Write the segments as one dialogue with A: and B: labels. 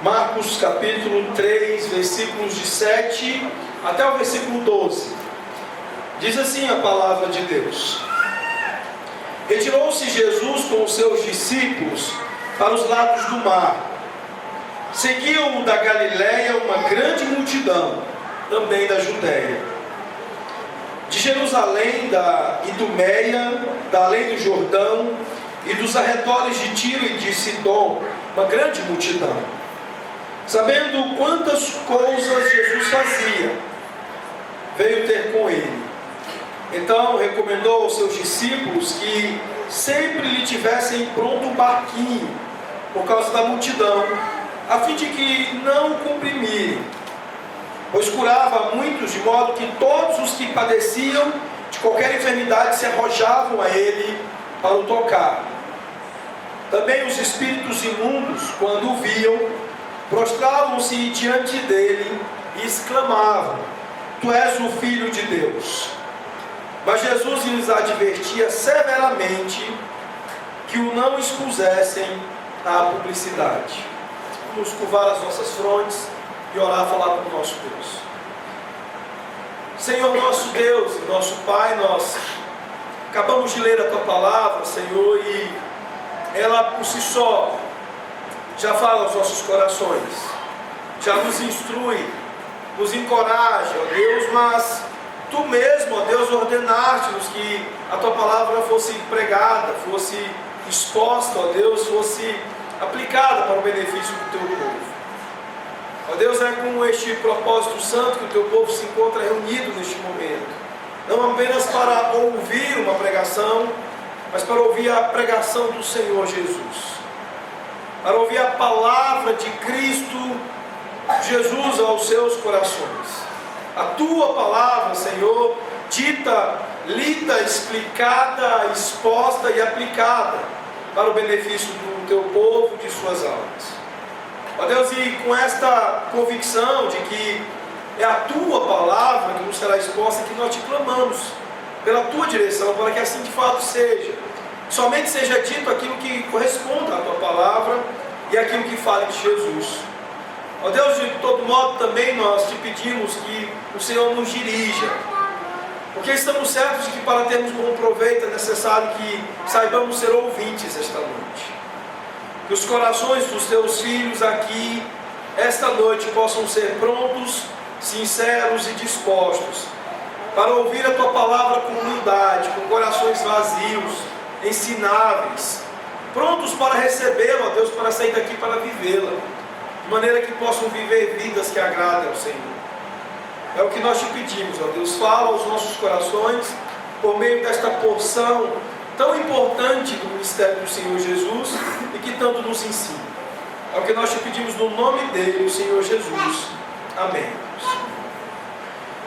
A: Marcos capítulo 3, versículos de 7 até o versículo 12. Diz assim a palavra de Deus: Retirou-se Jesus com os seus discípulos para os lados do mar. Seguiu-o da Galiléia uma grande multidão, também da Judéia, de Jerusalém, da Idumeia, da além do Jordão e dos arredores de Tiro e de Sidom, uma grande multidão. Sabendo quantas coisas Jesus fazia, veio ter com ele. Então recomendou aos seus discípulos que sempre lhe tivessem pronto um barquinho, por causa da multidão, a fim de que não o comprimirem, pois curava muitos, de modo que todos os que padeciam de qualquer enfermidade se arrojavam a ele para o tocar. Também os espíritos imundos, quando o viam, prostravam-se diante dele e exclamavam: Tu és o Filho de Deus. Mas Jesus lhes advertia severamente que o não expusessem à publicidade. Vamos curvar as nossas frontes e orar, falar com o nosso Deus. Senhor nosso Deus e nosso Pai, nós acabamos de ler a Tua palavra, Senhor, e ela por si só já fala aos nossos corações, já nos instrui, nos encoraja, ó Deus, mas Tu mesmo, ó Deus, ordenaste-nos que a Tua palavra fosse pregada, fosse exposta, ó Deus, fosse aplicada para o benefício do Teu povo. Ó Deus, é com este propósito santo que o Teu povo se encontra reunido neste momento, não apenas para ouvir uma pregação, mas para ouvir a pregação do Senhor Jesus, para ouvir a palavra de Cristo Jesus aos seus corações. A Tua palavra, Senhor, dita, lida, explicada, exposta e aplicada para o benefício do Teu povo e de suas almas. Ó Deus, e com esta convicção de que é a Tua palavra que nos será exposta, que nós te clamamos pela Tua direção, para que assim de fato seja. Somente seja dito aquilo que corresponda à Tua palavra e aquilo que fale de Jesus. Ó Deus, de todo modo também nós te pedimos que o Senhor nos dirija, porque estamos certos de que para termos bom proveito é necessário que saibamos ser ouvintes esta noite. Que os corações dos Teus filhos aqui, esta noite, possam ser prontos, sinceros e dispostos para ouvir a Tua palavra com humildade, com corações vazios, ensináveis, prontos para recebê-la, ó Deus, para sair daqui para vivê-la, de maneira que possam viver vidas que agradem ao Senhor. É o que nós te pedimos, ó Deus. Fala aos nossos corações por meio desta porção tão importante do ministério do Senhor Jesus e que tanto nos ensina. É o que nós te pedimos no nome dele, o Senhor Jesus. Amém.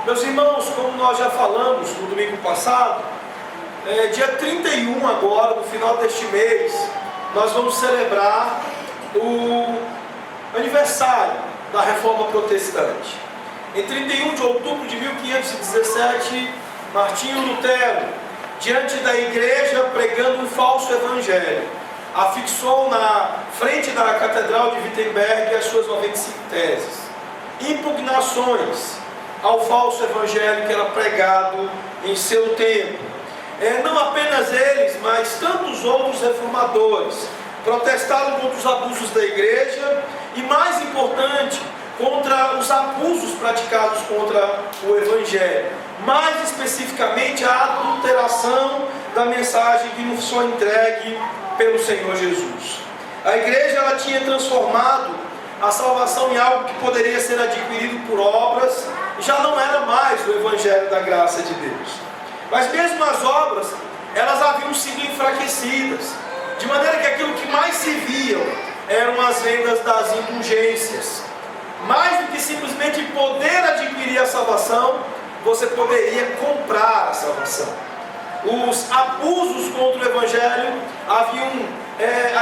A: Meus irmãos, como nós já falamos no domingo passado, dia 31 agora, no final deste mês, nós vamos celebrar o aniversário da Reforma Protestante. Em 31 de outubro de 1517, Martinho Lutero, diante da igreja pregando um falso evangelho, afixou na frente da Catedral de Wittenberg as suas 95 teses, impugnações ao falso evangelho que era pregado em seu tempo. Não apenas eles, mas tantos outros reformadores protestaram contra os abusos da igreja e, mais importante, contra os abusos praticados contra o Evangelho, mais especificamente a adulteração da mensagem que nos foi entregue pelo Senhor Jesus. A igreja ela tinha transformado a salvação em algo que poderia ser adquirido por obras, e já não era mais o Evangelho da graça de Deus. Mas mesmo as obras, elas haviam sido enfraquecidas, de maneira que aquilo que mais se viam eram as vendas das indulgências. Mais do que simplesmente poder adquirir a salvação, você poderia comprar a salvação. Os abusos contra o Evangelho haviam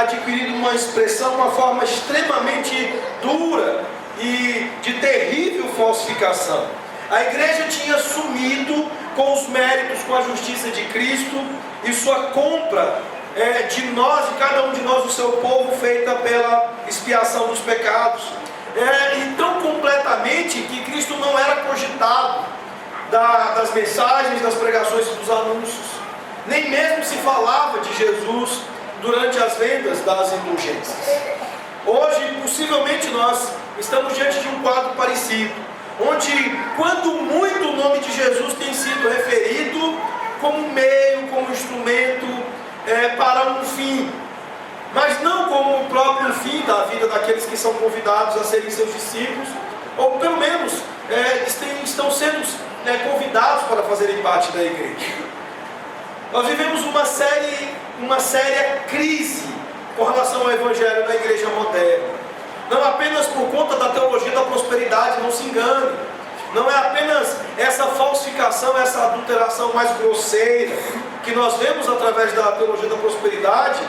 A: adquirido uma expressão, uma forma extremamente dura e de terrível falsificação. A igreja tinha sumido com os méritos, com a justiça de Cristo e sua compra de nós, de cada um de nós, o seu povo, feita pela expiação dos pecados. E tão completamente que Cristo não era cogitado das mensagens, das pregações e dos anúncios. Nem mesmo se falava de Jesus durante as vendas das indulgências. Hoje, possivelmente, nós estamos diante de um quadro parecido, onde, quando muito, o nome de Jesus tem sido referido como meio, como instrumento para um fim, mas não como o próprio fim da vida daqueles que são convidados a serem seus discípulos, ou pelo menos estão sendo convidados para fazerem parte da igreja. Nós vivemos uma séria crise com relação ao Evangelho na igreja moderna. Não apenas por conta da teologia da prosperidade, não se engane. Não é apenas essa falsificação, essa adulteração mais grosseira que nós vemos através da teologia da prosperidade,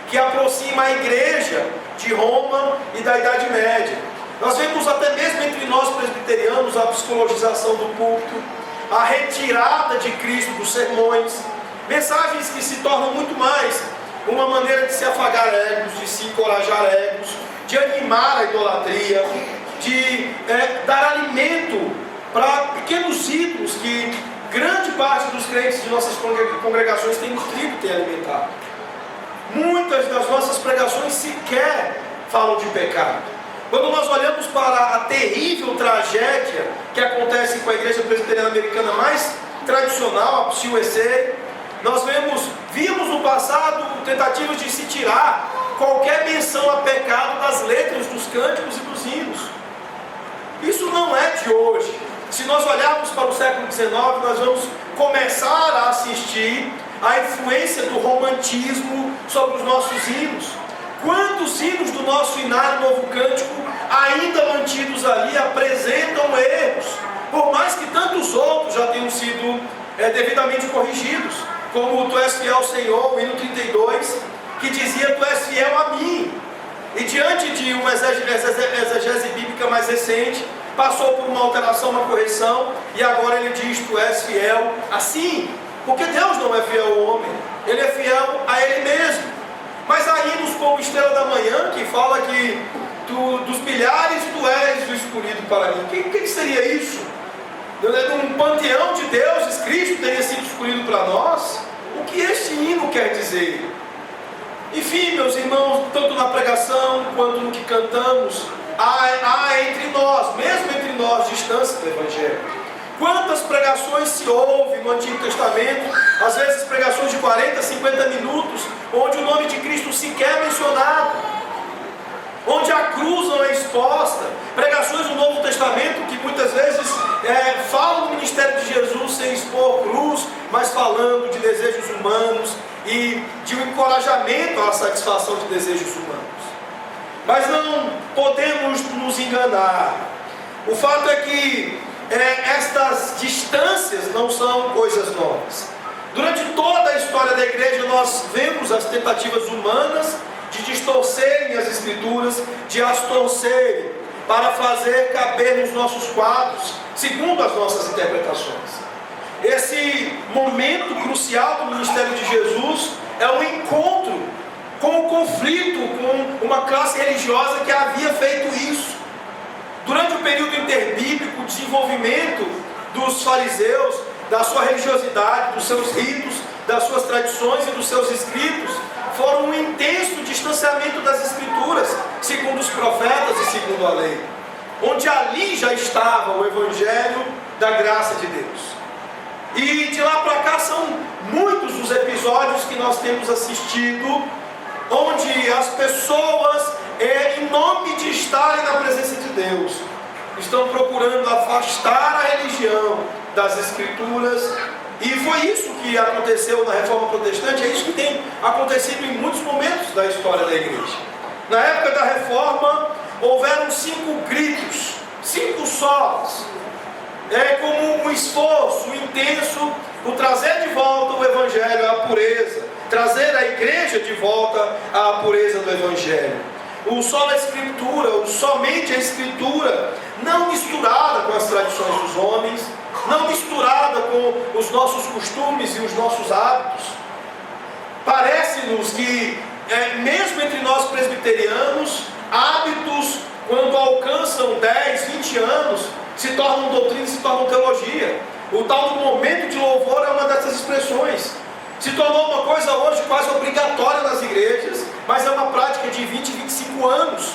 A: que aproxima a igreja de Roma e da Idade Média. Nós vemos até mesmo entre nós presbiterianos a psicologização do púlpito, a retirada de Cristo dos sermões, mensagens que se tornam muito mais uma maneira de se afagar egos, de se encorajar egos, de animar a idolatria, de dar alimento para pequenos ídolos que grande parte dos crentes de nossas congregações tem nutrido, tem alimentado. Muitas das nossas pregações sequer falam de pecado. Quando nós olhamos para a terrível tragédia que acontece com a igreja presbiteriana americana mais tradicional, a PCUSA, nós vimos no passado tentativas de se tirar qualquer menção a pecado das letras dos cânticos e dos hinos. Isso não é de hoje. Se nós olharmos para o século XIX, nós vamos começar a assistir à influência do romantismo sobre os nossos hinos. Quantos hinos do nosso Inário Novo Cântico, ainda mantidos ali, apresentam erros, por mais que tantos outros já tenham sido devidamente corrigidos, como o Tu és fiel, Senhor, o hino 32, que dizia: Tu és fiel a mim. E diante de uma exegese bíblica mais recente, passou por uma alteração, uma correção, e agora ele diz: Tu és fiel assim, porque Deus não é fiel ao homem, Ele é fiel a Ele mesmo. Mas há hinos como Estrela da Manhã, que fala que dos milhares Tu és o escolhido para mim. O que seria isso? Num panteão de deuses, Cristo teria sido escolhido para nós? O que este hino quer dizer? Enfim, meus irmãos, tanto na pregação quanto no que cantamos, há entre nós, mesmo entre nós, distância do Evangelho. Quantas pregações se ouve no Antigo Testamento, às vezes pregações de 40, 50 minutos, onde o nome de Cristo sequer é mencionado, onde a cruz não é exposta. Pregações do Novo Testamento que muitas vezes falam do ministério de Jesus sem expor cruz, mas falando de desejos humanos e de um encorajamento à satisfação de desejos humanos. Mas não podemos nos enganar. O fato é que estas distâncias não são coisas novas. Durante toda a história da igreja nós vemos as tentativas humanas de distorcerem as escrituras, de as torcerem para fazer caber nos nossos quadros, segundo as nossas interpretações. Esse momento crucial do ministério de Jesus é um encontro com o conflito com uma classe religiosa que havia feito isso. Durante o período interbíblico, o desenvolvimento dos fariseus, da sua religiosidade, dos seus ritos, das suas tradições e dos seus escritos, foram um intenso distanciamento das escrituras, segundo os profetas e segundo a lei, onde ali já estava o evangelho da graça de Deus. E de lá para cá são muitos os episódios que nós temos assistido, onde as pessoas, em nome de estarem na presença de Deus, estão procurando afastar a religião das escrituras. E foi isso que aconteceu na Reforma Protestante, é isso que tem acontecido em muitos momentos da história da igreja. Na época da Reforma, houveram 5 gritos, 5 solos, como um esforço intenso por trazer de volta o Evangelho à pureza, trazer a igreja de volta à pureza do Evangelho. O solo da Escritura, o somente a Escritura, não misturada com as tradições dos homens, não misturada com os nossos costumes e os nossos hábitos. Parece Parece-nos que, mesmo entre nós presbiterianos, hábitos, quando alcançam 10, 20 anos, se tornam doutrina, se tornam teologia. O tal do momento de louvor é uma dessas expressões. Se tornou uma coisa hoje quase obrigatória nas igrejas, mas é uma prática de 20, 25 anos.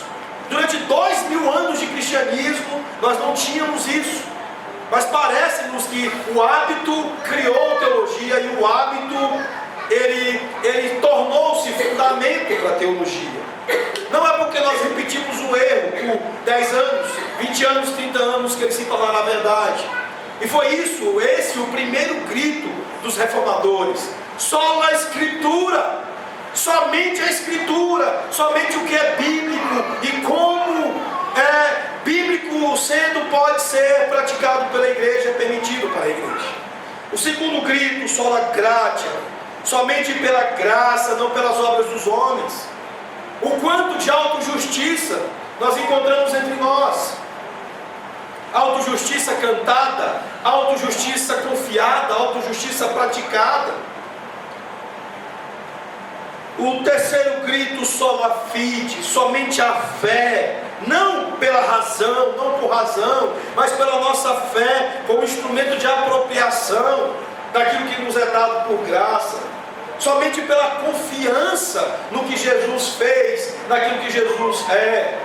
A: Durante 2000 anos de cristianismo, nós não tínhamos isso. Mas parece-nos que o hábito criou teologia e o hábito, ele tornou-se fundamento para a teologia. Não é porque nós repetimos um erro por 10 anos, 20 anos, 30 anos que ele se tornará verdade. E foi esse o primeiro grito dos reformadores. Só a Escritura, somente a Escritura, somente o que é bíblico e como é bíblico sendo pode ser praticado pela igreja, é permitido para a igreja. O segundo grito, sola gratia, somente pela graça, não pelas obras dos homens. O quanto de autojustiça nós encontramos entre nós. Autojustiça cantada, autojustiça confiada, autojustiça praticada. O terceiro grito, sola fide, somente a fé, não pela razão, não por razão, mas pela nossa fé, como instrumento de apropriação daquilo que nos é dado por graça. Somente pela confiança no que Jesus fez, naquilo que Jesus é.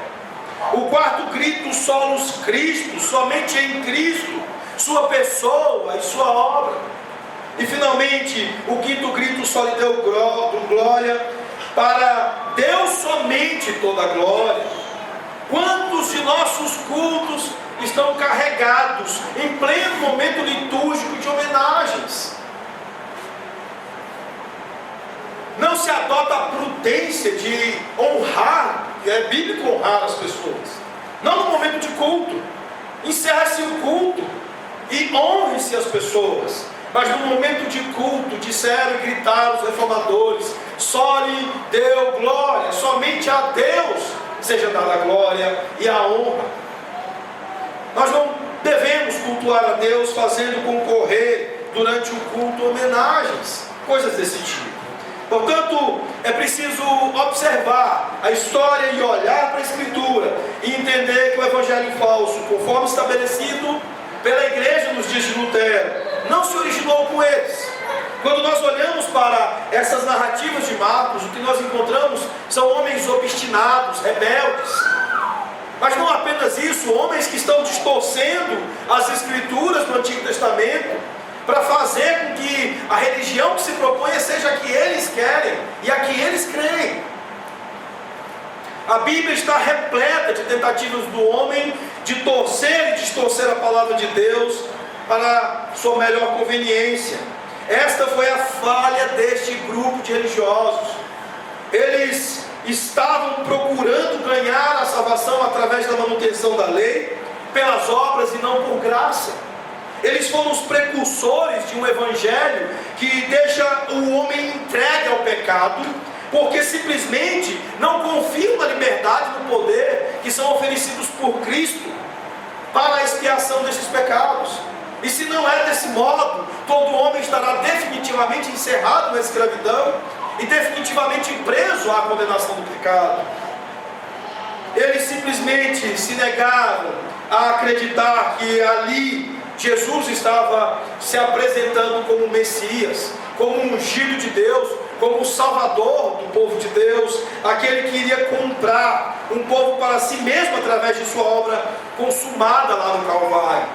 A: O quarto grito, solos Cristo, somente em Cristo, sua pessoa e sua obra. E finalmente, o quinto grito, só lhe deu glória, para Deus somente toda a glória. Quantos de nossos cultos estão carregados em pleno momento litúrgico de homenagens? Não se adota a prudência de honrar, é bíblico honrar as pessoas. Não no momento de culto. Encerra-se o culto e honre-se as pessoas. Mas no momento de culto, disseram e gritaram os reformadores: só lhe deu glória, somente a Deus seja dada a glória e a honra. Nós não devemos cultuar a Deus fazendo concorrer durante o culto homenagens, coisas desse tipo. Portanto, é preciso observar a história e olhar para a Escritura e entender que o evangelho falso, conforme estabelecido pela igreja nos dias de Lutero, não se originou com eles. Quando nós olhamos para essas narrativas de Marcos, o que nós encontramos são homens obstinados, rebeldes. Mas não apenas isso, homens que estão distorcendo as Escrituras do Antigo Testamento para fazer com que a religião que se proponha seja a que eles querem e a que eles creem. A Bíblia está repleta de tentativas do homem de torcer e distorcer a palavra de Deus para sua melhor conveniência. Esta foi a falha deste grupo de religiosos. Eles estavam procurando ganhar a salvação através da manutenção da lei, pelas obras e não por graça. Eles foram os precursores de um evangelho que deixa o homem entregue ao pecado, porque simplesmente não confiam na liberdade e no poder que são oferecidos por Cristo para a expiação desses pecados. E se não é desse modo, todo homem estará definitivamente encerrado na escravidão e definitivamente preso à condenação do pecado. Eles simplesmente se negaram a acreditar que ali Jesus estava se apresentando como Messias, como um ungido de Deus, como o Salvador do povo de Deus, aquele que iria comprar um povo para si mesmo através de sua obra consumada lá no Calvário.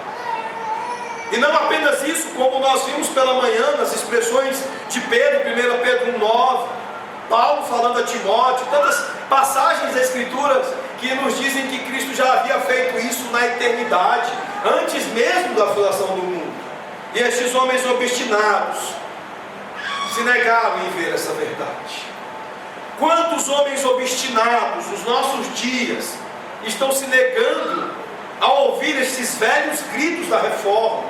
A: E não apenas isso, como nós vimos pela manhã nas expressões de Pedro, 1 Pedro 1,9, Paulo falando a Timóteo, tantas passagens das Escrituras que nos dizem que Cristo já havia feito isso na eternidade, antes mesmo da fundação do mundo. E estes homens obstinados se negaram em ver essa verdade. Quantos homens obstinados nos nossos dias estão se negando a ouvir esses velhos gritos da reforma,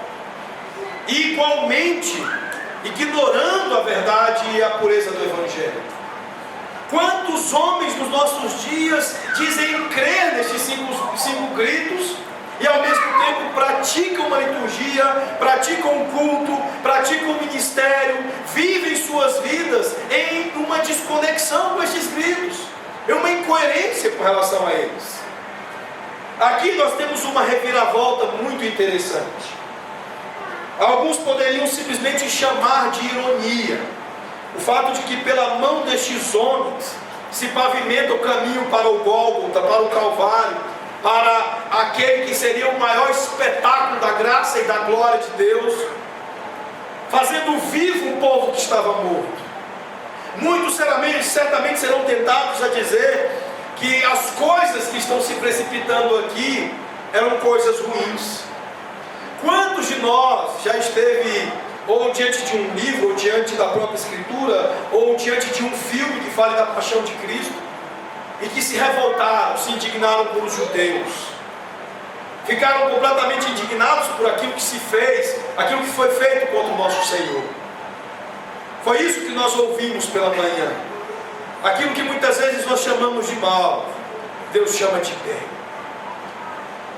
A: e igualmente ignorando a verdade e a pureza do Evangelho? Quantos homens nos nossos dias dizem crer nestes cinco gritos e ao mesmo tempo praticam uma liturgia, praticam um culto, praticam um ministério, vivem suas vidas em uma desconexão com esses gritos, é uma incoerência com relação a eles. Aqui nós temos uma reviravolta muito interessante. Alguns poderiam simplesmente chamar de ironia o fato de que pela mão destes homens se pavimenta o caminho para o Gólgota, para o Calvário, para aquele que seria o maior espetáculo da graça e da glória de Deus, fazendo vivo um povo que estava morto. Muitos certamente serão tentados a dizer que as coisas que estão se precipitando aqui eram coisas ruins. Quantos de nós já esteve ou diante de um livro, ou diante da própria Escritura, ou diante de um filme que fale da paixão de Cristo, e que se revoltaram, se indignaram com os judeus, ficaram completamente indignados por aquilo que se fez, aquilo que foi feito contra o nosso Senhor? Foi isso que nós ouvimos pela manhã. Aquilo que muitas vezes nós chamamos de mal, Deus chama de bem.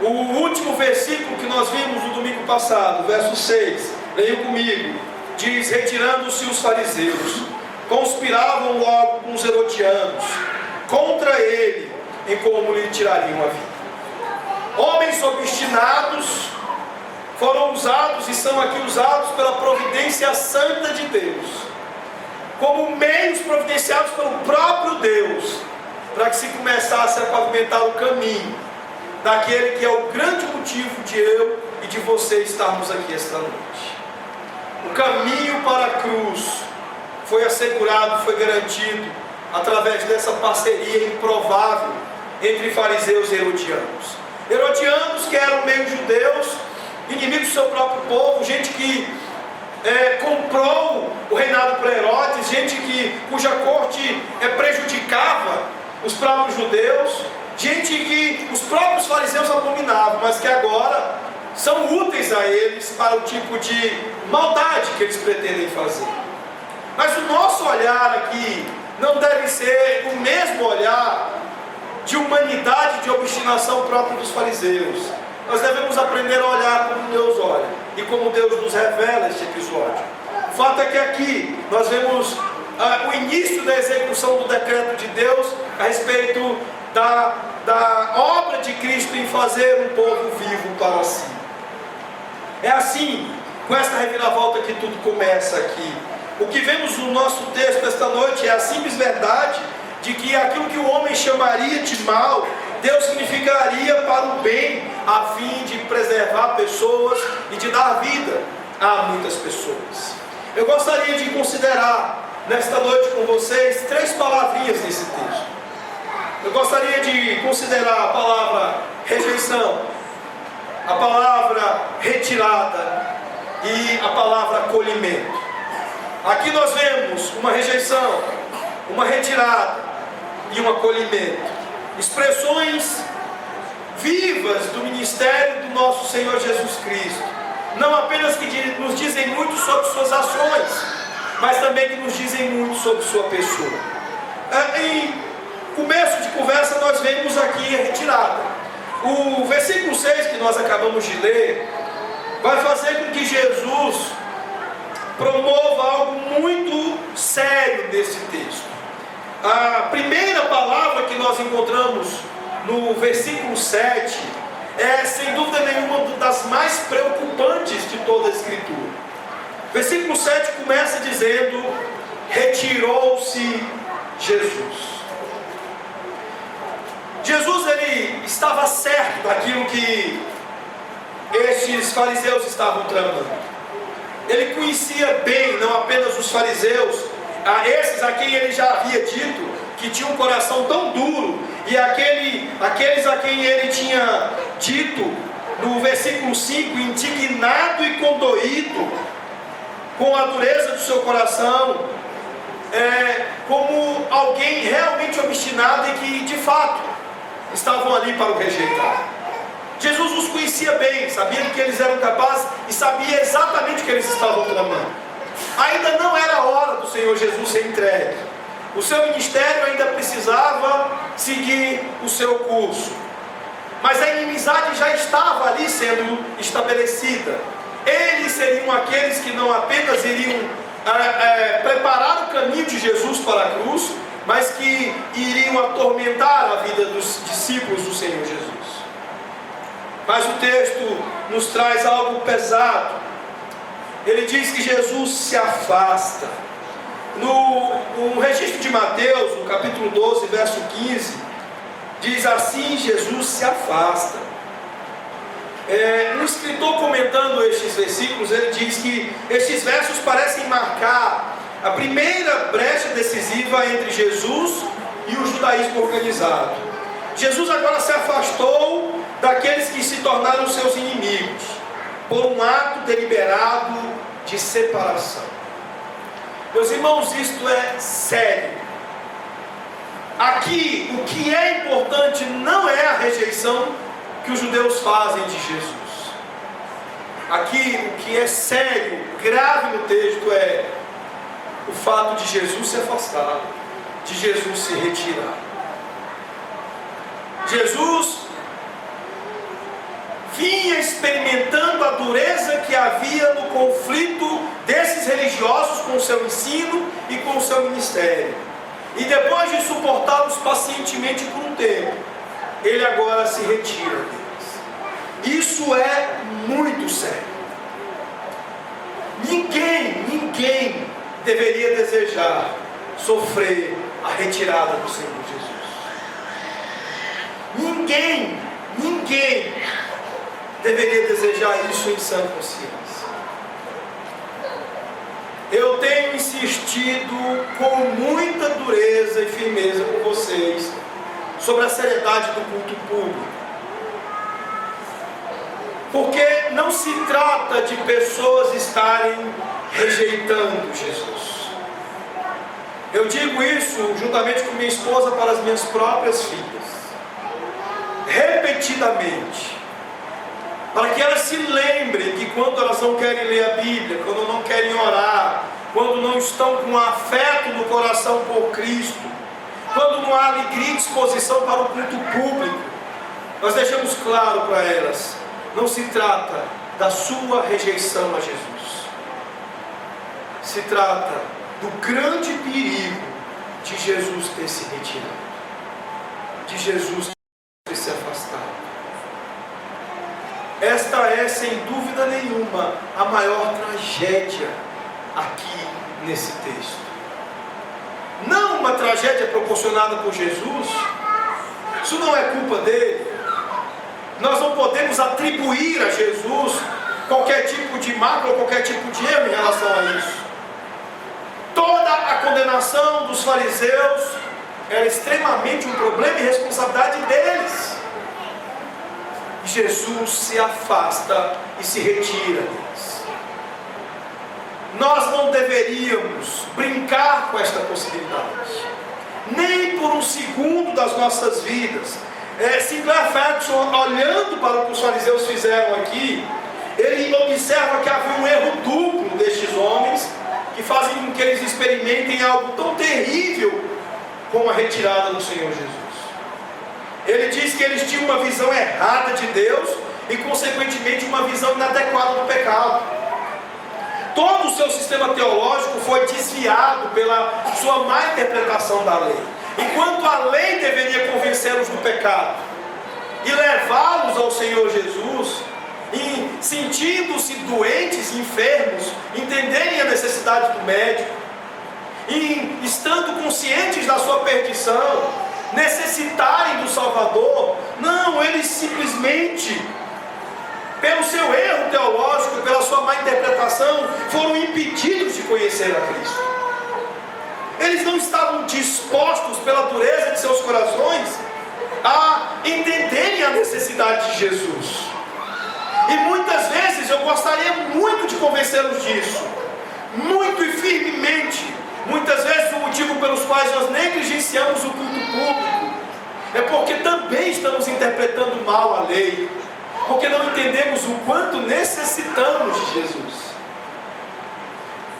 A: O último versículo que nós vimos no domingo passado, verso 6, leiam comigo, diz: retirando-se os fariseus, conspiravam logo com os herodianos contra ele, em como lhe tirariam a vida. Homens obstinados foram usados e são aqui usados pela providência santa de Deus, como meios providenciados pelo próprio Deus, para que se começasse a pavimentar o caminho daquele que é o grande motivo de eu e de você estarmos aqui esta noite. O caminho para a cruz foi assegurado, foi garantido através dessa parceria improvável entre fariseus e herodianos. Herodianos que eram meio judeus, inimigos do seu próprio povo, gente que comprou o reinado para Herodes, gente cuja corte prejudicava os próprios judeus, gente que os próprios fariseus abominavam, mas que agora são úteis a eles para o tipo de maldade que eles pretendem fazer. Mas o nosso olhar aqui não deve ser o mesmo olhar de humanidade, de obstinação própria dos fariseus. Nós devemos aprender a olhar como Deus olha e como Deus nos revela este episódio. O fato é que aqui nós vemos o início da execução do decreto de Deus a respeito da obra de Cristo em fazer um povo vivo para si. É assim, com esta reviravolta, que tudo começa aqui. O que vemos no nosso texto esta noite é a simples verdade de que aquilo que o homem chamaria de mal, Deus significaria para o bem, a fim de preservar pessoas e de dar vida a muitas pessoas. Eu gostaria de considerar nesta noite com vocês 3 palavrinhas nesse texto. Eu gostaria de considerar a palavra rejeição, a palavra retirada e a palavra acolhimento. Aqui nós vemos uma rejeição, uma retirada e um acolhimento. Expressões vivas do ministério do nosso Senhor Jesus Cristo. Não apenas que nos dizem muito sobre suas ações, mas também que nos dizem muito sobre sua pessoa. Em começo de conversa nós vemos aqui a retirada. O versículo 6 que nós acabamos de ler vai fazer com que Jesus promova algo muito sério nesse texto. A primeira palavra que nós encontramos no versículo 7 é, sem dúvida nenhuma, uma das mais preocupantes de toda a Escritura. Versículo 7 começa dizendo: retirou-se Jesus. Jesus, ele estava certo daquilo que estes fariseus estavam tramando. Ele conhecia bem, não apenas os fariseus, esses a quem ele já havia dito que tinham um coração tão duro, e aqueles a quem ele tinha dito no versículo 5, indignado e condoído com a dureza do seu coração, como alguém realmente obstinado e que de fato estavam ali para o rejeitar. Jesus os conhecia bem, sabia do que eles eram capazes e sabia exatamente o que eles estavam tramando. Ainda não era a hora do Senhor Jesus ser entregue. O seu ministério ainda precisava seguir o seu curso. Mas a inimizade já estava ali sendo estabelecida. Eles seriam aqueles que não apenas iriam preparar o caminho de Jesus para a cruz, Mas o texto nos traz algo pesado. Ele diz que Jesus se afasta. No registro de Mateus, no capítulo 12, verso 15, diz assim: Jesus se afasta. Um escritor comentando estes versículos, ele diz que estes versos parecem marcar a primeira brecha decisiva entre Jesus e o judaísmo organizado. Jesus agora se afastou daqueles que se tornaram seus inimigos, por um ato deliberado de separação. Meus irmãos, isto é sério. Aqui, o que é importante não é a rejeição que os judeus fazem de Jesus. Aqui, o que é sério, grave no texto, é o fato de Jesus se afastar, de Jesus se retirar. Jesus vinha experimentando a dureza que havia no conflito desses religiosos com o seu ensino e com o seu ministério. E depois de suportá-los pacientemente por um tempo, ele agora se retira deles. Isso é muito sério. Ninguém deveria desejar sofrer a retirada do Senhor Jesus. Ninguém deveria desejar isso em sã consciência. Eu tenho insistido com muita dureza e firmeza com vocês sobre a seriedade do culto público, porque não se trata de pessoas estarem rejeitando Jesus. Eu digo isso juntamente com minha esposa para as minhas próprias filhas, repetidamente, para que elas se lembrem que quando elas não querem ler a Bíblia, quando não querem orar, quando não estão com afeto no coração por Cristo, quando não há alegria e disposição para o culto público, nós deixamos claro para elas: não se trata da sua rejeição a Jesus, se trata do grande perigo de Jesus ter se retirado, de Jesus ter se afastado. Esta é, sem dúvida nenhuma, a maior tragédia aqui nesse texto. Não uma tragédia proporcionada por Jesus, isso não é culpa dele. Nós não podemos atribuir a Jesus qualquer tipo de mácula ou qualquer tipo de erro em relação a isso. Toda a condenação dos fariseus era extremamente um problema e responsabilidade deles. Jesus se afasta e se retira deles. Nós não deveríamos brincar com esta possibilidade, nem por um segundo das nossas vidas. Sinclair Ferguson, olhando para o que os fariseus fizeram aqui, ele observa que havia um erro duplo destes homens, que fazem com que eles experimentem algo tão terrível como a retirada do Senhor Jesus. Ele diz que eles tinham uma visão errada de Deus e, consequentemente, uma visão inadequada do pecado. Todo o seu sistema teológico foi desviado pela sua má interpretação da lei. Enquanto a lei deveria convencê-los do pecado e levá-los ao Senhor Jesus, e sentindo-se doentes, enfermos, entenderem a necessidade do médico, e estando conscientes da sua perdição, necessitarem do Salvador, não, eles simplesmente, pelo seu erro teológico, pela sua má interpretação, foram impedidos de conhecer a Cristo. Eles não estavam dispostos, pela dureza de seus corações, a entenderem a necessidade de Jesus. E muitas vezes eu gostaria muito de convencê-los disso, muito e firmemente. Muitas vezes o motivo pelos quais nós negligenciamos o culto público é porque também estamos interpretando mal a lei, porque não entendemos o quanto necessitamos de Jesus.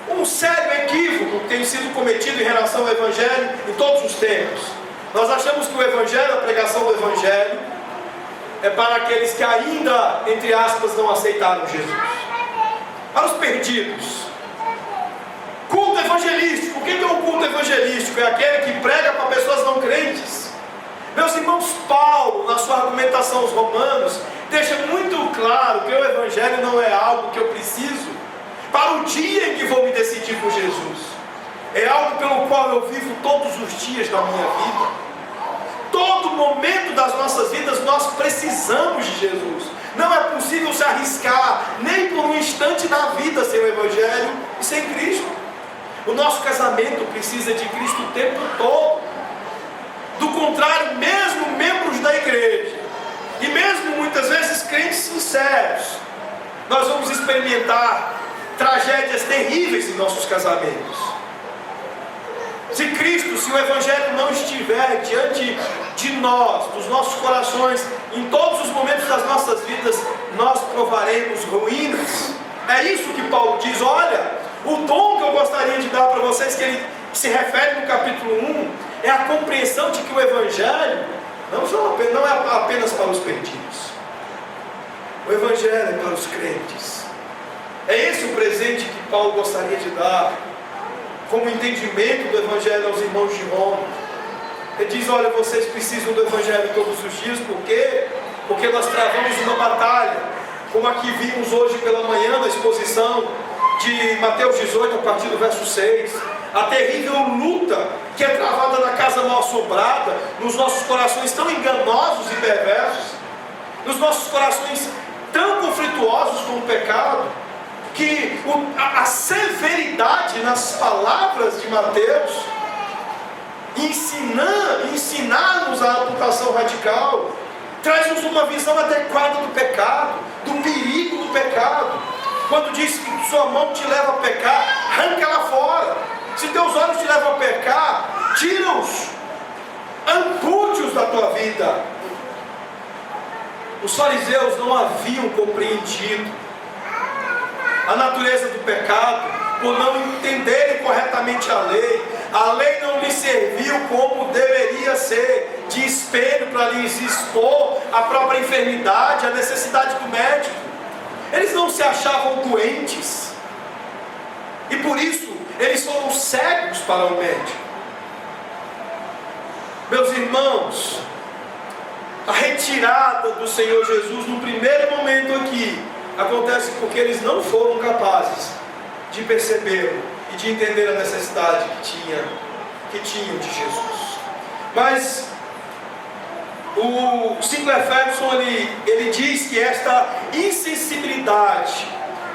A: Um sério equívoco que tem sido cometido em relação ao Evangelho em todos os tempos. Nós achamos que o Evangelho, a pregação do Evangelho, é para aqueles que ainda, entre aspas, não aceitaram Jesus. Para os perdidos. Culto evangelístico. O que é um culto evangelístico? É aquele que prega para pessoas não crentes. Meus irmãos, Paulo, na sua argumentação aos Romanos, deixa muito claro que o Evangelho não é algo que eu preciso para o dia em que vou me decidir por Jesus. É algo pelo qual eu vivo todos os dias da minha vida. Todo momento das nossas vidas nós precisamos de Jesus. Não é possível se arriscar nem por um instante na vida sem o Evangelho e sem Cristo. O nosso casamento precisa de Cristo o tempo todo. Do contrário, mesmo membros da igreja, e mesmo muitas vezes crentes sinceros, nós vamos experimentar tragédias terríveis em nossos casamentos. Se Cristo, se o Evangelho não estiver diante de nós, dos nossos corações, em todos os momentos das nossas vidas, nós provaremos ruínas. É isso que Paulo diz. Olha, o dom que eu gostaria de dar para vocês, que ele se refere no capítulo 1, é a compreensão de que o Evangelho não é apenas para os perdidos. O Evangelho é para os crentes. É esse o presente que Paulo gostaria de dar, como entendimento do Evangelho aos irmãos de Roma. Ele diz, olha, vocês precisam do Evangelho todos os dias, por quê? Porque nós travamos uma batalha, como aqui vimos hoje pela manhã na exposição de Mateus 18, a partir do verso 6. A terrível luta que é travada na casa mal assombrada, nos nossos corações tão enganosos e perversos, nos nossos corações tão conflituosos com o pecado, que a severidade nas palavras de Mateus, ensinar-nos a amputação radical, traz-nos uma visão adequada do pecado, do perigo do pecado. Quando diz que sua mão te leva a pecar, arranca ela fora. Se teus olhos te levam a pecar, tira-os, ampute-os da tua vida. Os fariseus não haviam compreendido a natureza do pecado, por não entenderem corretamente a lei. A lei não lhes serviu como deveria ser, de espelho para lhes expor a própria enfermidade, a necessidade do médico. Eles não se achavam doentes, e por isso eles foram cegos para o médico. Meus irmãos, a retirada do Senhor Jesus no primeiro momento aqui acontece porque eles não foram capazes de perceber e de entender a necessidade que tinham de Jesus. Mas o Sinclair Ferguson ele diz que esta insensibilidade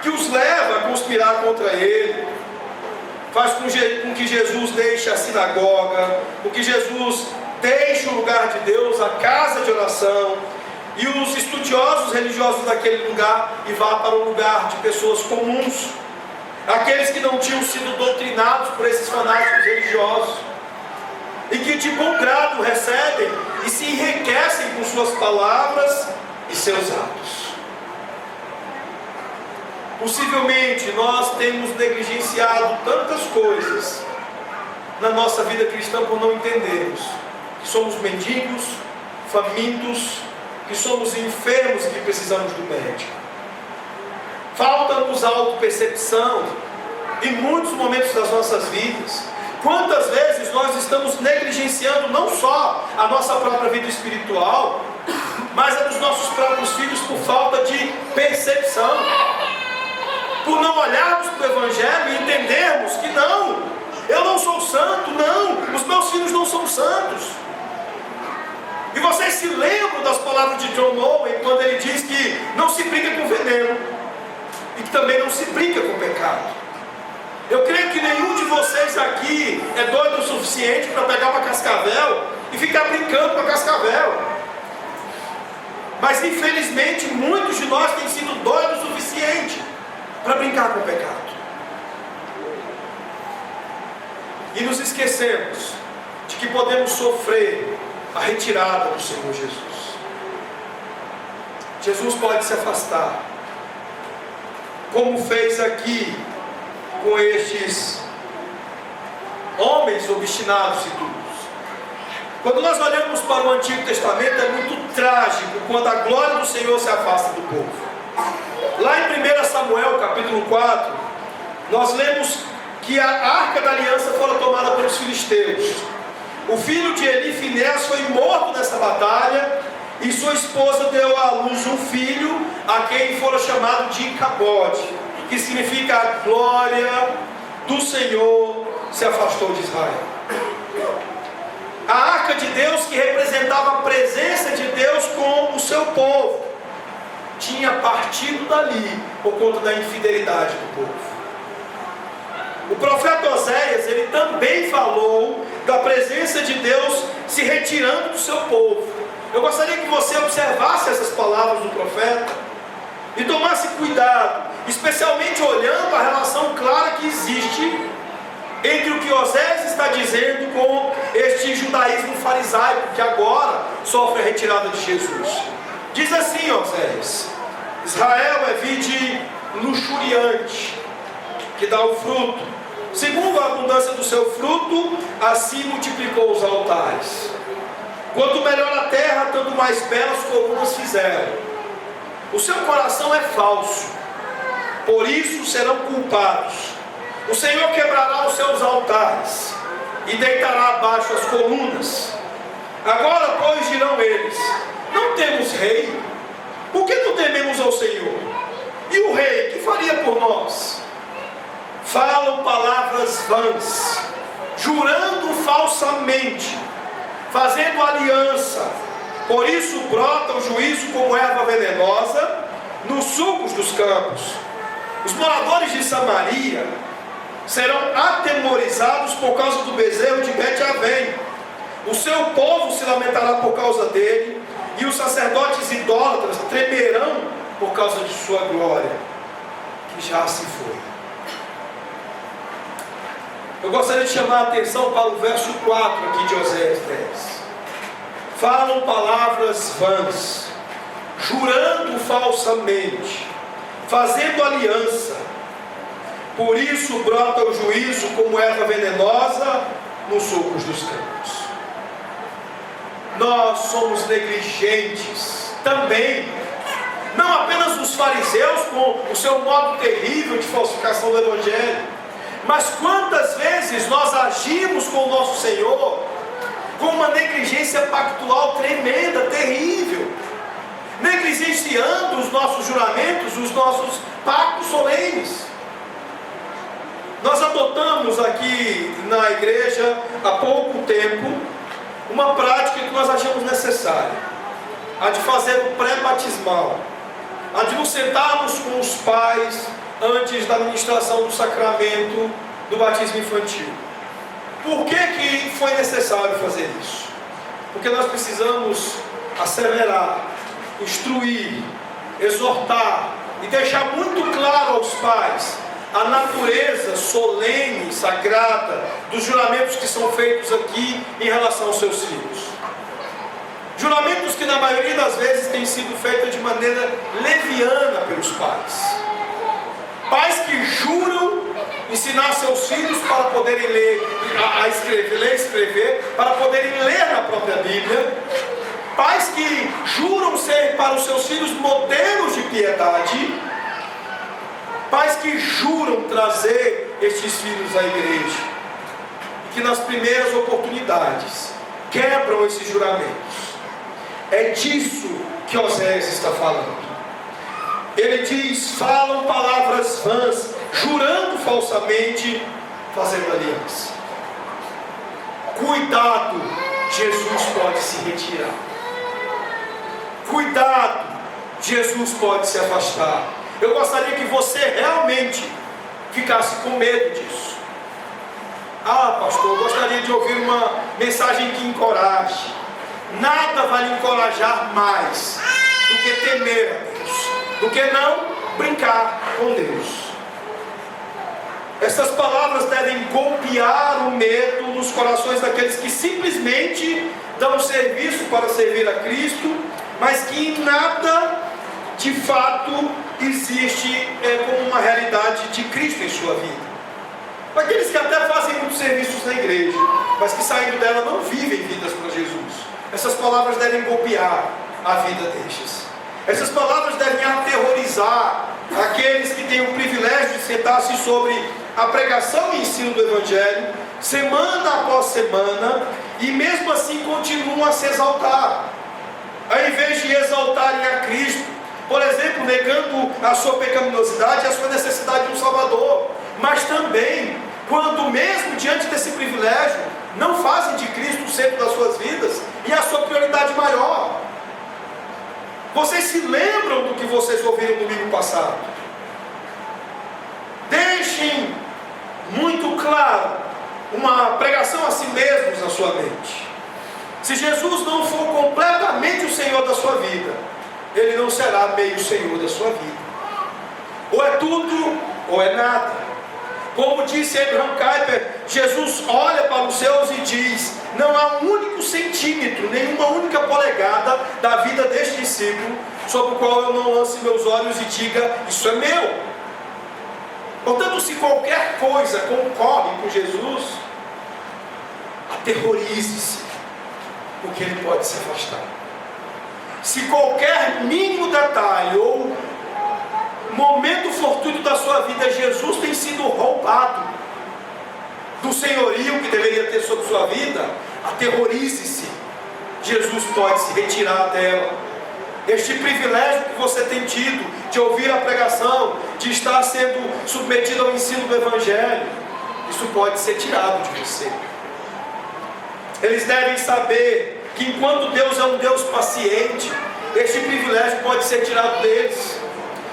A: que os leva a conspirar contra ele faz com que Jesus deixe a sinagoga, com que Jesus deixe o lugar de Deus, a casa de oração, e os estudiosos religiosos daquele lugar, e vá para um lugar de pessoas comuns, aqueles que não tinham sido doutrinados por esses fanáticos religiosos, e que de bom grado recebem e se enriquecem com suas palavras e seus atos. Possivelmente nós temos negligenciado tantas coisas na nossa vida cristã por não entendermos que somos mendigos, famintos, que somos enfermos e que precisamos do médico. Falta-nos autopercepção em muitos momentos das nossas vidas. Quantas vezes nós estamos negligenciando não só a nossa própria vida espiritual, mas a dos nossos próprios filhos por falta de percepção, por não olharmos para o Evangelho e entendermos que não, eu não sou santo, não, os meus filhos não são santos. E vocês se lembram das palavras de John Owen, quando ele diz que não se brinca com veneno, e que também não se brinca com pecado. Eu creio que nenhum de vocês aqui é doido o suficiente para pegar uma cascavel e ficar brincando com a cascavel. Mas infelizmente muitos de nós têm sido doidos o suficiente para brincar com o pecado. E nos esquecemos de que podemos sofrer a retirada do Senhor Jesus. Jesus pode se afastar, como fez aqui com estes homens obstinados e duros. Quando nós olhamos para o Antigo Testamento, é muito trágico quando a glória do Senhor se afasta do povo. Lá em 1 Samuel capítulo 4, nós lemos que a arca da aliança fora tomada pelos filisteus. O filho de Eli, Finéas, foi morto nessa batalha, e sua esposa deu à luz um filho, a quem fora chamado de Icabode, que significa a glória do Senhor se afastou de Israel. A arca de Deus, que representava a presença de Deus com o seu povo, tinha partido dali por conta da infidelidade do povo. O profeta Oséias, ele também falou da presença de Deus se retirando do seu povo. Eu gostaria que você observasse essas palavras do profeta e tomasse cuidado, especialmente olhando a relação clara que existe entre o que Oséias está dizendo com este judaísmo farisaico que agora sofre a retirada de Jesus. Diz assim Oséias: Israel é vide luxuriante, que dá o fruto. Segundo a abundância do seu fruto, assim multiplicou os altares. Quanto melhor a terra, tanto mais belas colunas fizeram. O seu coração é falso, por isso serão culpados. O Senhor quebrará os seus altares e deitará abaixo as colunas. Agora, pois, dirão eles: não temos rei? Por que não tememos ao Senhor? E o rei, que faria por nós? Falam palavras vãs, jurando falsamente, fazendo aliança. Por isso brota o juízo como erva venenosa nos sulcos dos campos. Os moradores de Samaria serão atemorizados por causa do bezerro de Bet-Avém. O seu povo se lamentará por causa dele, e os sacerdotes idólatras tremerão por causa de sua glória, que já se foi. Eu gostaria de chamar a atenção para o verso 4 aqui de Oséias 10. Falam palavras vãs, jurando falsamente, fazendo aliança. Por isso brota o juízo como erva venenosa nos sulcos dos campos. Nós somos negligentes também, não apenas os fariseus com o seu modo terrível de falsificação do Evangelho, mas quantas vezes nós agimos com o nosso Senhor com uma negligência pactual tremenda, terrível, negligenciando os nossos juramentos, os nossos pactos solenes. Nós adotamos aqui na igreja há pouco tempo uma prática que nós achamos necessária, a de fazer o pré-batismal, a de nos sentarmos com os pais antes da ministração do sacramento do batismo infantil. Por que foi necessário fazer isso? Porque nós precisamos asseverar, instruir, exortar e deixar muito claro aos pais a natureza solene, sagrada dos juramentos que são feitos aqui em relação aos seus filhos. Juramentos que na maioria das vezes têm sido feitos de maneira leviana pelos pais. Pais que juram ensinar seus filhos para poderem ler e escrever, para poderem ler na própria Bíblia. Pais que juram ser para os seus filhos modelos de piedade. Pais que juram trazer estes filhos à igreja, e que nas primeiras oportunidades quebram esses juramentos. É disso que Oséias está falando. Ele diz: falam palavras vãs, jurando falsamente, fazendo aliança. Cuidado, Jesus pode se retirar. Cuidado, Jesus pode se afastar. Eu gostaria que você realmente ficasse com medo disso. Ah, pastor, eu gostaria de ouvir uma mensagem que encoraje. Nada vai lhe encorajar mais do que temer a Deus, do que não brincar com Deus. Essas palavras devem golpear o medo nos corações daqueles que simplesmente dão serviço para servir a Cristo, mas que em nada de fato existe como uma realidade de Cristo em sua vida. Aqueles que até fazem muitos serviços na igreja, mas que saindo dela não vivem vidas para Jesus. Essas palavras devem golpear a vida destes. Essas palavras devem aterrorizar aqueles que têm o privilégio de sentar-se sobre a pregação e ensino do Evangelho, semana após semana, e mesmo assim continuam a se exaltar. Ao invés de exaltarem a Cristo, por exemplo, negando a sua pecaminosidade e a sua necessidade de um Salvador, mas também, quando mesmo diante desse privilégio, não fazem de Cristo o centro das suas vidas e a sua prioridade maior. Vocês se lembram do que vocês ouviram no domingo passado? Deixem muito claro uma pregação a si mesmos na sua mente. Se Jesus não for completamente o Senhor da sua vida, Ele não será meio Senhor da sua vida. Ou é tudo, ou é nada. Como disse Abraham Kuyper, Jesus olha para os seus e diz: não há um único centímetro, nenhuma única polegada da vida deste discípulo sobre o qual eu não lance meus olhos e diga: isso é meu. Portanto, se qualquer coisa concorre com Jesus, aterrorize-se, porque Ele pode se afastar. Se qualquer mínimo detalhe ou momento fortuito da sua vida, Jesus tem sido roubado do senhorio que deveria ter sobre sua vida, aterrorize-se. Jesus pode se retirar dela. Este privilégio que você tem tido de ouvir a pregação, de estar sendo submetido ao ensino do Evangelho, isso pode ser tirado de você. Eles devem saber que enquanto Deus é um Deus paciente, este privilégio pode ser tirado deles.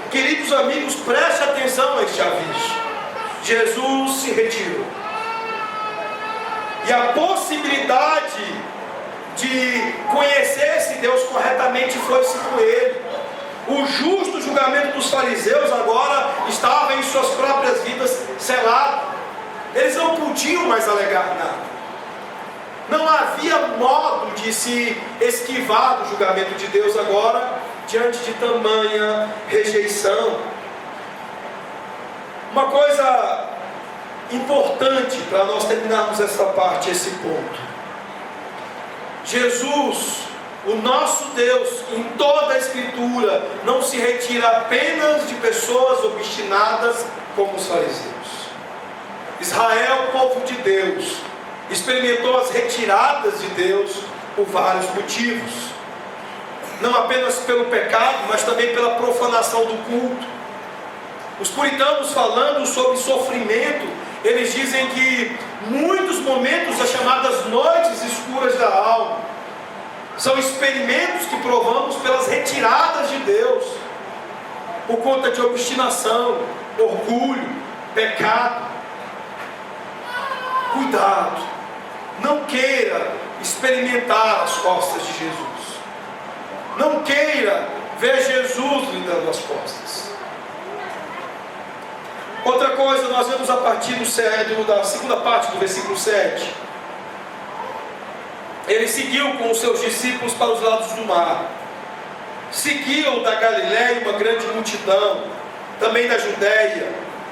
A: Queridos amigos, preste atenção a este aviso. Jesus se retirou. E a possibilidade de conhecer esse Deus corretamente foi-se com Ele. O justo julgamento dos fariseus agora estava em suas próprias vidas selado. Eles não podiam mais alegar nada. Não havia modo de se esquivar do julgamento de Deus agora, diante de tamanha rejeição. Uma coisa importante para nós terminarmos essa parte, esse ponto. Jesus, o nosso Deus, em toda a Escritura, não se retira apenas de pessoas obstinadas como os fariseus. Israel, povo de Deus, experimentou as retiradas de Deus por vários motivos. Não apenas pelo pecado, mas também pela profanação do culto. Os puritanos, falando sobre sofrimento, eles dizem que muitos momentos das chamadas noites escuras da alma são experimentos que provamos pelas retiradas de Deus, por conta de obstinação, orgulho, pecado. Cuidado, não queira experimentar as costas de Jesus. Não queira ver Jesus lhe dando as costas. Outra coisa, nós vemos a partir da segunda parte do versículo 7. Ele seguiu com os seus discípulos para os lados do mar. Seguiam da Galiléia uma grande multidão, também da Judéia,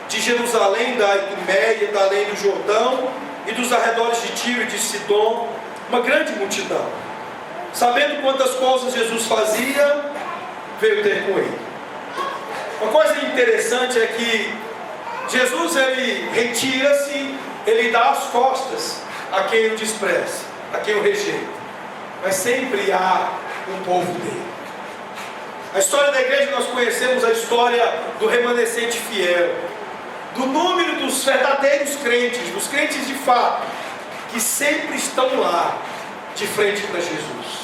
A: de Jerusalém, da Idumeia, da além do Jordão e dos arredores de Tiro e de Sidom, uma grande multidão. Sabendo quantas coisas Jesus fazia, veio ter com ele. Uma coisa interessante é que Jesus, ele retira-se, ele dá as costas a quem o despreza, a quem o rejeita, mas sempre há um povo dele. A história da igreja, nós conhecemos a história do remanescente fiel, do número dos verdadeiros crentes, dos crentes de fato, que sempre estão lá, de frente para Jesus.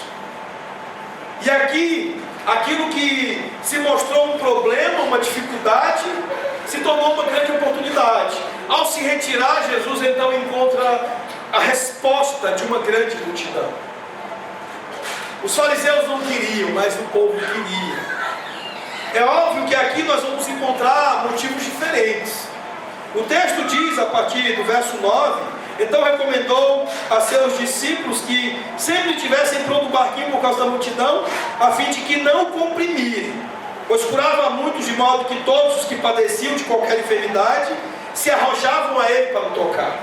A: E aqui, aquilo que se mostrou um problema, uma dificuldade, se tornou uma grande oportunidade. Ao se retirar, Jesus então encontra a resposta de uma grande multidão. Os fariseus não queriam, mas o povo queria. É óbvio que aqui nós vamos encontrar motivos diferentes. O texto diz, a partir do verso 9, então recomendou a seus discípulos que sempre tivessem pronto o barquinho por causa da multidão, a fim de que não comprimirem, pois curava muitos, de modo que todos os que padeciam de qualquer enfermidade se arrojavam a ele para o tocar.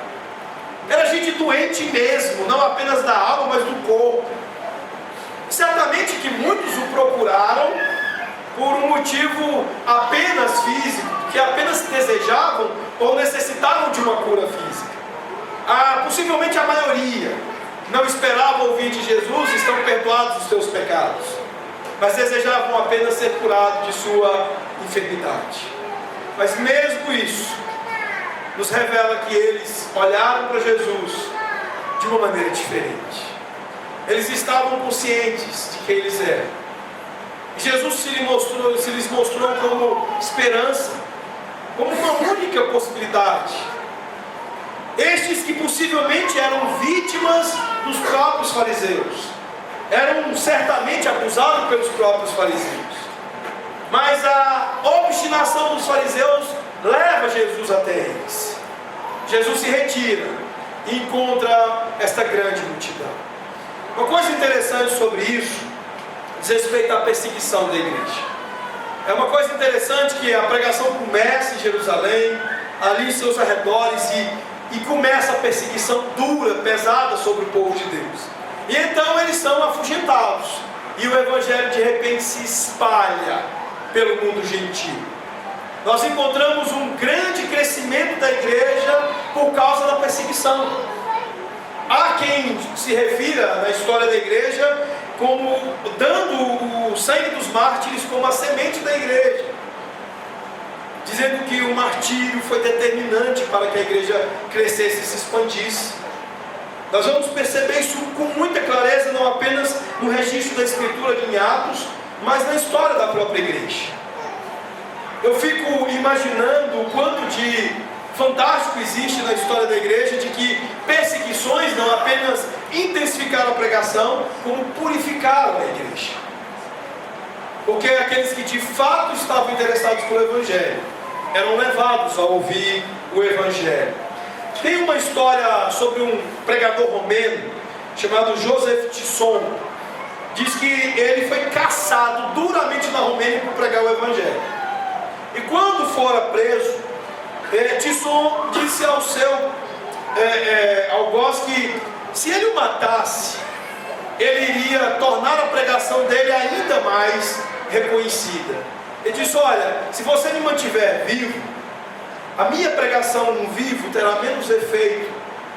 A: Era gente doente mesmo, não apenas da alma, mas do corpo. Certamente que muitos o procuraram por um motivo apenas físico, que apenas desejavam ou necessitavam de uma cura física. Possivelmente a maioria não esperava ouvir de Jesus: estão perdoados os teus pecados, mas desejavam apenas ser curados de sua enfermidade. Mas mesmo isso nos revela que eles olharam para Jesus de uma maneira diferente. Eles estavam conscientes de quem eles eram. E Jesus se lhes mostrou como esperança, como uma única possibilidade. Estes que possivelmente eram vítimas dos próprios fariseus, eram certamente acusados pelos próprios fariseus, mas a obstinação dos fariseus leva Jesus até eles. Jesus se retira e encontra esta grande multidão. Uma coisa interessante sobre isso diz respeito à perseguição da igreja. É uma coisa interessante que a pregação começa em Jerusalém, ali em seus arredores, e começa a perseguição dura, pesada sobre o povo de Deus. E então eles são afugentados, e o evangelho de repente se espalha pelo mundo gentil. Nós encontramos um grande crescimento da igreja por causa da perseguição. Há quem se refira na história da igreja como dando o sangue dos mártires como a semente da igreja, dizendo que o martírio foi determinante para que a igreja crescesse e se expandisse. Nós vamos perceber isso com muita clareza, não apenas no registro da escritura em Atos, mas na história da própria igreja. Eu fico imaginando o quanto de fantástico existe na história da igreja, de que perseguições não apenas intensificaram a pregação, como purificaram a igreja. Porque aqueles que de fato estavam interessados pelo evangelho eram levados a ouvir o evangelho. Tem uma história sobre um pregador romeno chamado Joseph Tisson. Diz que ele foi caçado duramente na Romênia por pregar o evangelho. E quando fora preso, Tisson disse ao seu algoz que se ele o matasse, ele iria tornar a pregação dele ainda mais reconhecida. Ele disse: olha, se você me mantiver vivo, a minha pregação no vivo terá menos efeito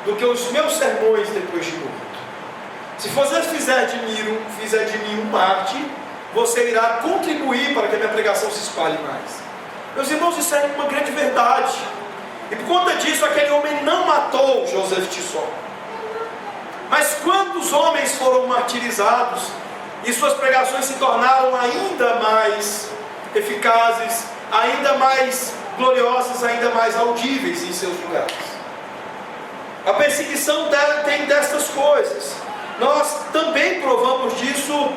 A: do que os meus sermões depois de morto. Se você fizer de mim um mártir, você irá contribuir para que a minha pregação se espalhe mais. Meus irmãos, isso é uma grande verdade. E por conta disso, aquele homem não matou Joseph Tisson. Mas quantos homens foram martirizados e suas pregações se tornaram ainda mais eficazes, ainda mais gloriosas, ainda mais audíveis em seus lugares? A perseguição tem destas coisas. Nós também provamos disso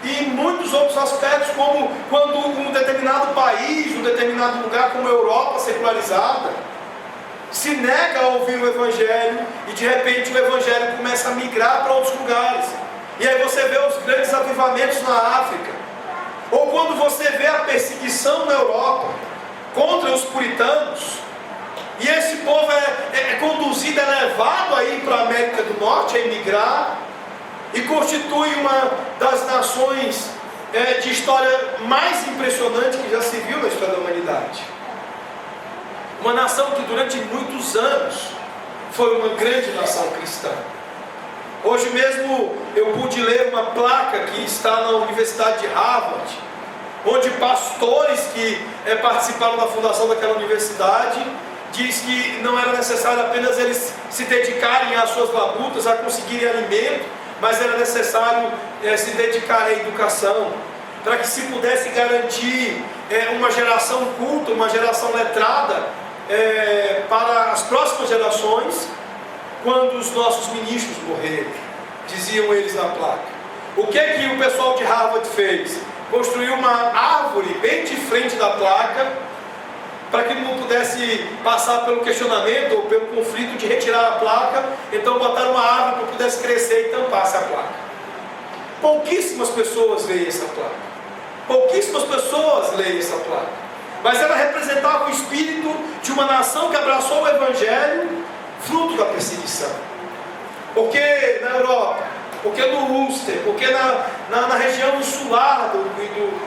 A: em muitos outros aspectos, como quando um determinado país, um determinado lugar como a Europa secularizada, se nega a ouvir o evangelho e de repente o evangelho começa a migrar para outros lugares. E aí você vê os grandes avivamentos na África. Ou quando você vê a perseguição na Europa contra os puritanos, e esse povo é conduzido, é levado a ir para a América do Norte, a emigrar, e constitui uma das nações de história mais impressionante que já se viu na história da humanidade. Uma nação que durante muitos anos foi uma grande nação cristã. Hoje mesmo eu pude ler uma placa que está na Universidade de Harvard, onde pastores que participaram da fundação daquela universidade diz que não era necessário apenas eles se dedicarem às suas labutas, a conseguirem alimento, mas era necessário se dedicar à educação, para que se pudesse garantir uma geração culta, uma geração letrada para as próximas gerações, quando os nossos ministros morrerem, diziam eles na placa. O que o pessoal de Harvard fez? Construiu uma árvore bem de frente da placa, para que não pudesse passar pelo questionamento ou pelo conflito de retirar a placa. Então botaram uma árvore para que pudesse crescer e tampasse a placa. Pouquíssimas pessoas leem essa placa. Pouquíssimas pessoas leem essa placa. Mas ela representava o espírito de uma nação que abraçou o evangelho, fruto da perseguição. Porque na Europa, porque no Ulster, porque na região insular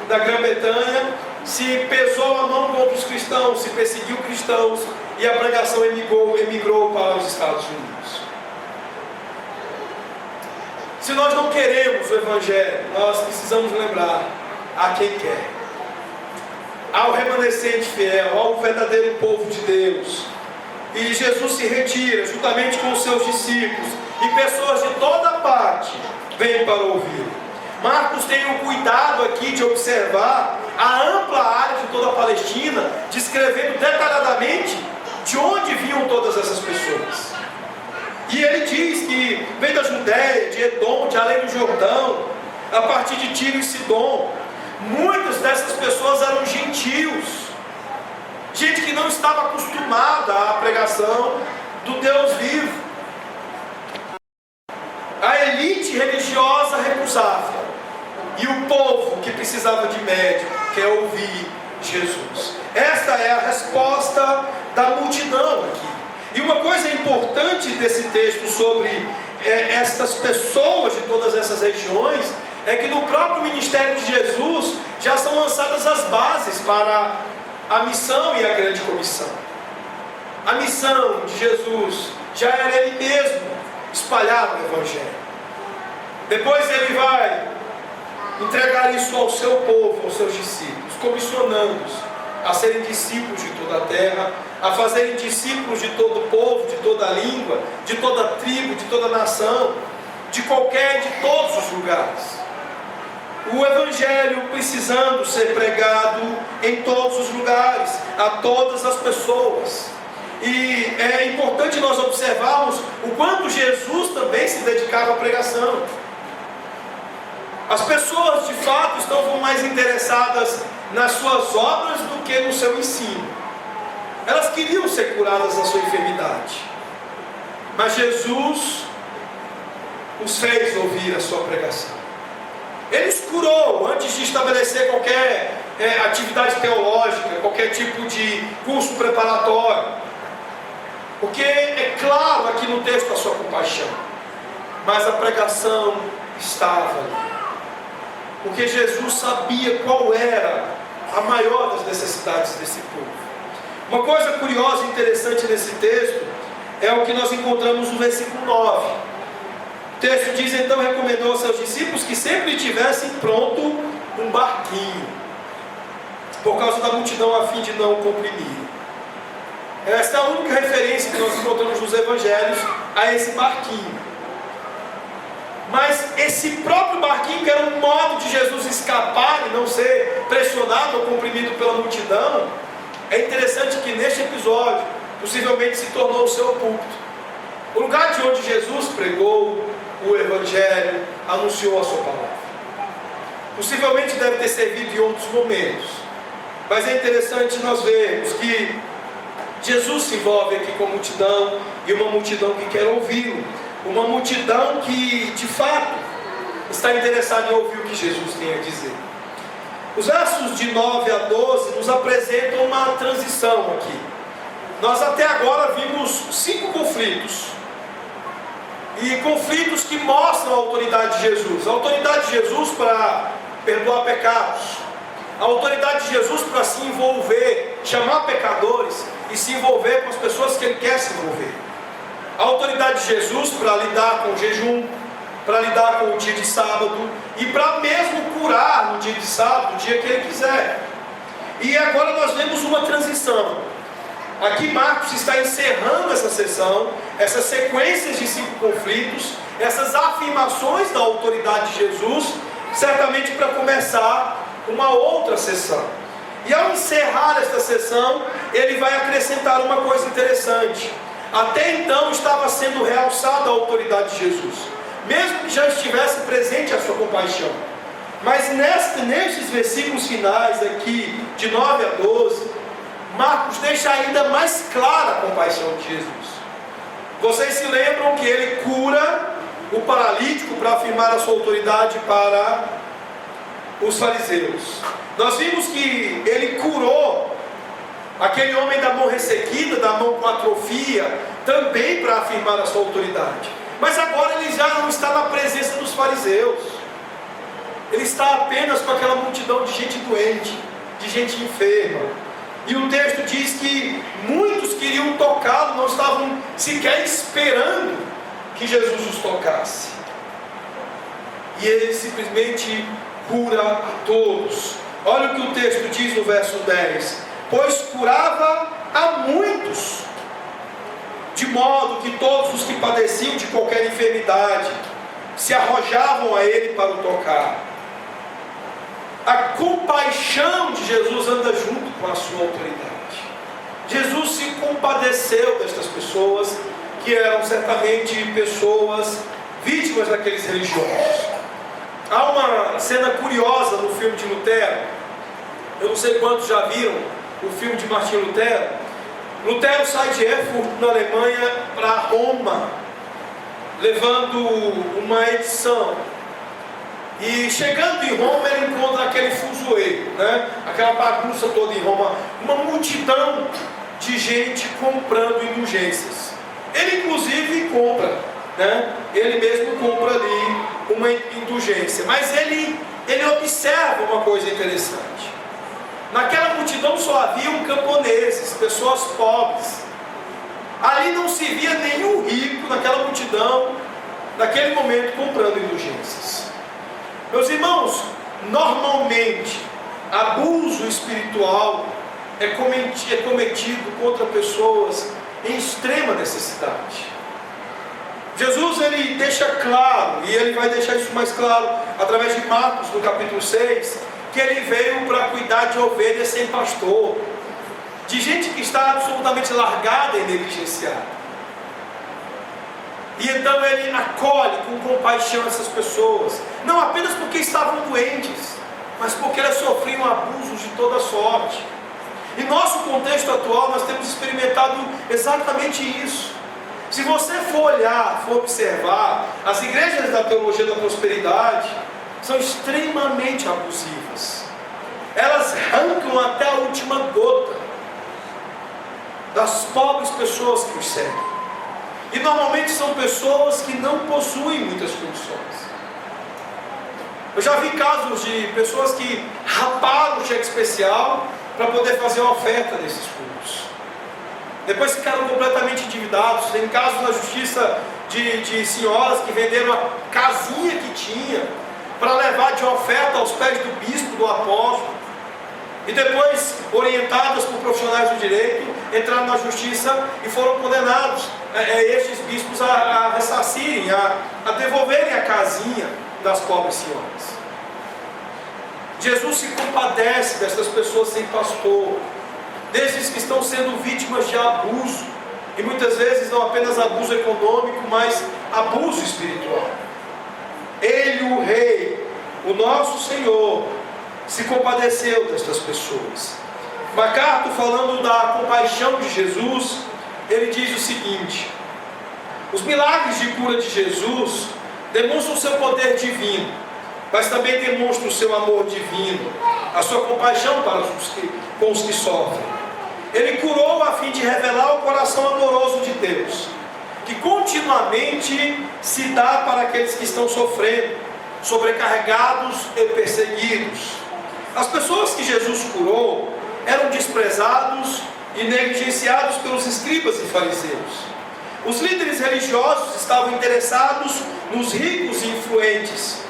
A: da Grã-Bretanha, se pesou a mão contra os cristãos, se perseguiu cristãos, e a pregação emigrou para os Estados Unidos. Se nós não queremos o Evangelho, nós precisamos lembrar a quem quer, ao remanescente fiel, ao verdadeiro povo de Deus. E Jesus se retira juntamente com os seus discípulos, e pessoas de toda parte vêm para ouvi-lo. Marcos tem o cuidado aqui de observar a ampla área de toda a Palestina, descrevendo detalhadamente de onde vinham todas essas pessoas. E ele diz que vem da Judéia, de Edom, de além do Jordão, a partir de Tiro e Sidom. Muitas dessas pessoas eram gentios, gente que não estava acostumada à pregação do Deus vivo. A elite religiosa recusava, e o povo que precisava de médico quer ouvir Jesus. Esta é a resposta da multidão aqui. E uma coisa importante desse texto sobre estas pessoas de todas essas regiões é que no próprio ministério de Jesus já são lançadas as bases para a missão e a grande comissão. A missão de Jesus já era ele mesmo espalhar o Evangelho. Depois ele vai entregar isso ao seu povo, aos seus discípulos, comissionando-os a serem discípulos de toda a terra, a fazerem discípulos de todo o povo, de toda a língua, de toda a tribo, de toda a nação, de todos os lugares. O Evangelho precisando ser pregado em todos os lugares, a todas as pessoas. E é importante nós observarmos o quanto Jesus também se dedicava à pregação. As pessoas de fato estão mais interessadas nas suas obras do que no seu ensino. Elas queriam ser curadas da sua enfermidade, mas Jesus os fez ouvir a sua pregação. Ele os curou antes de estabelecer qualquer atividade teológica, qualquer tipo de curso preparatório, porque é claro aqui no texto a sua compaixão, mas a pregação estava ali, porque Jesus sabia qual era a maior das necessidades desse povo. Uma coisa curiosa e interessante nesse texto é o que nós encontramos no versículo 9. O texto diz: então recomendou aos seus discípulos que sempre tivessem pronto um barquinho, por causa da multidão, a fim de não comprimir. Essa é a única referência que nós encontramos nos evangelhos a esse barquinho. Mas esse próprio barquinho, que era um modo de Jesus escapar e não ser pressionado ou comprimido pela multidão, é interessante que neste episódio possivelmente se tornou o seu púlpito, o lugar de onde Jesus pregou o Evangelho, anunciou a sua palavra. Possivelmente deve ter servido em outros momentos, mas é interessante nós vermos que Jesus se envolve aqui com a multidão, e uma multidão que quer ouvi-lo, uma multidão que de fato está interessada em ouvir o que Jesus tem a dizer. Os versos de 9 a 12 nos apresentam uma transição aqui. Nós até agora vimos 5 conflitos, e conflitos que mostram a autoridade de Jesus. A autoridade de Jesus para perdoar pecados, a autoridade de Jesus para se envolver, chamar pecadores e se envolver com as pessoas que Ele quer se envolver. A autoridade de Jesus para lidar com o jejum, para lidar com o dia de sábado e para mesmo curar no dia de sábado, o dia que Ele quiser. E agora nós vemos uma transição. Aqui Marcos está encerrando essa sessão, essas sequências de 5 conflitos, essas afirmações da autoridade de Jesus, certamente para começar uma outra sessão. E ao encerrar esta sessão, ele vai acrescentar uma coisa interessante. Até então estava sendo realçada a autoridade de Jesus, mesmo que já estivesse presente a sua compaixão. Mas nestes versículos finais aqui, de 9 a 12, Marcos deixa ainda mais clara a compaixão de Jesus. Vocês se lembram que ele cura o paralítico para afirmar a sua autoridade para os fariseus. Nós vimos que ele curou aquele homem da mão ressequida, da mão com atrofia, também para afirmar a sua autoridade. Mas agora ele já não está na presença dos fariseus. Ele está apenas com aquela multidão de gente doente, de gente enferma. E o texto diz que muitos queriam tocá-lo, não estavam sequer esperando que Jesus os tocasse. e ele simplesmente cura a todos. Olha o que o texto diz no verso 10: pois curava a muitos, de modo que todos os que padeciam de qualquer enfermidade se arrojavam a ele para o tocar. A compaixão de Jesus anda junto com a sua autoridade. Jesus se compadeceu destas pessoas, que eram certamente pessoas vítimas daqueles religiosos. Há uma cena curiosa no filme de Lutero. Eu não sei quantos já viram o filme de Martinho Lutero. Lutero sai de Erfurt, na Alemanha, para Roma, levando uma edição. E chegando em Roma, ele encontra aquele fuzuê, né? Aquela bagunça toda em Roma, uma multidão de gente comprando indulgências. Ele inclusive compra, né? Ele mesmo compra ali uma indulgência. Mas ele observa uma coisa interessante. Naquela multidão só haviam camponeses, pessoas pobres. Ali não se via nenhum rico naquela multidão, naquele momento, comprando indulgências. Meus irmãos, normalmente, abuso espiritual é cometido contra pessoas em extrema necessidade. Jesus, ele deixa claro, e ele vai deixar isso mais claro através de Marcos, no capítulo 6, que ele veio para cuidar de ovelhas sem pastor, de gente que está absolutamente largada e negligenciada. E então ele acolhe com compaixão essas pessoas, não apenas porque estavam doentes, mas porque elas sofriam abusos de toda sorte. Em nosso contexto atual, nós temos experimentado exatamente isso. Se você for olhar, for observar, as igrejas da teologia da prosperidade são extremamente abusivas. Elas arrancam até a última gota das pobres pessoas que os seguem. E normalmente são pessoas que não possuem muitas condições. Eu já vi casos de pessoas que raparam o cheque especial para poder fazer a oferta desses cultos. Depois ficaram completamente endividados. Tem casos na justiça de senhoras que venderam a casinha que tinha para levar de oferta aos pés do bispo, do apóstolo. E depois, orientadas por profissionais do direito, entraram na justiça e foram condenados, estes bispos, a ressarcirem, a devolverem a casinha das pobres senhoras. Jesus se compadece destas pessoas sem pastor, desses que estão sendo vítimas de abuso, e muitas vezes não apenas abuso econômico, mas abuso espiritual. Ele, o Rei, o nosso Senhor, se compadeceu destas pessoas. MacArthur, falando da compaixão de Jesus, ele diz o seguinte: os milagres de cura de Jesus demonstram o seu poder divino, mas também demonstram o seu amor divino, a sua compaixão para com os que sofrem. Ele curou a fim de revelar o coração amoroso de Deus, que continuamente se dá para aqueles que estão sofrendo, sobrecarregados e perseguidos. As pessoas que Jesus curou eram desprezados e negligenciados pelos escribas e fariseus. Os líderes religiosos estavam interessados nos ricos e influentes,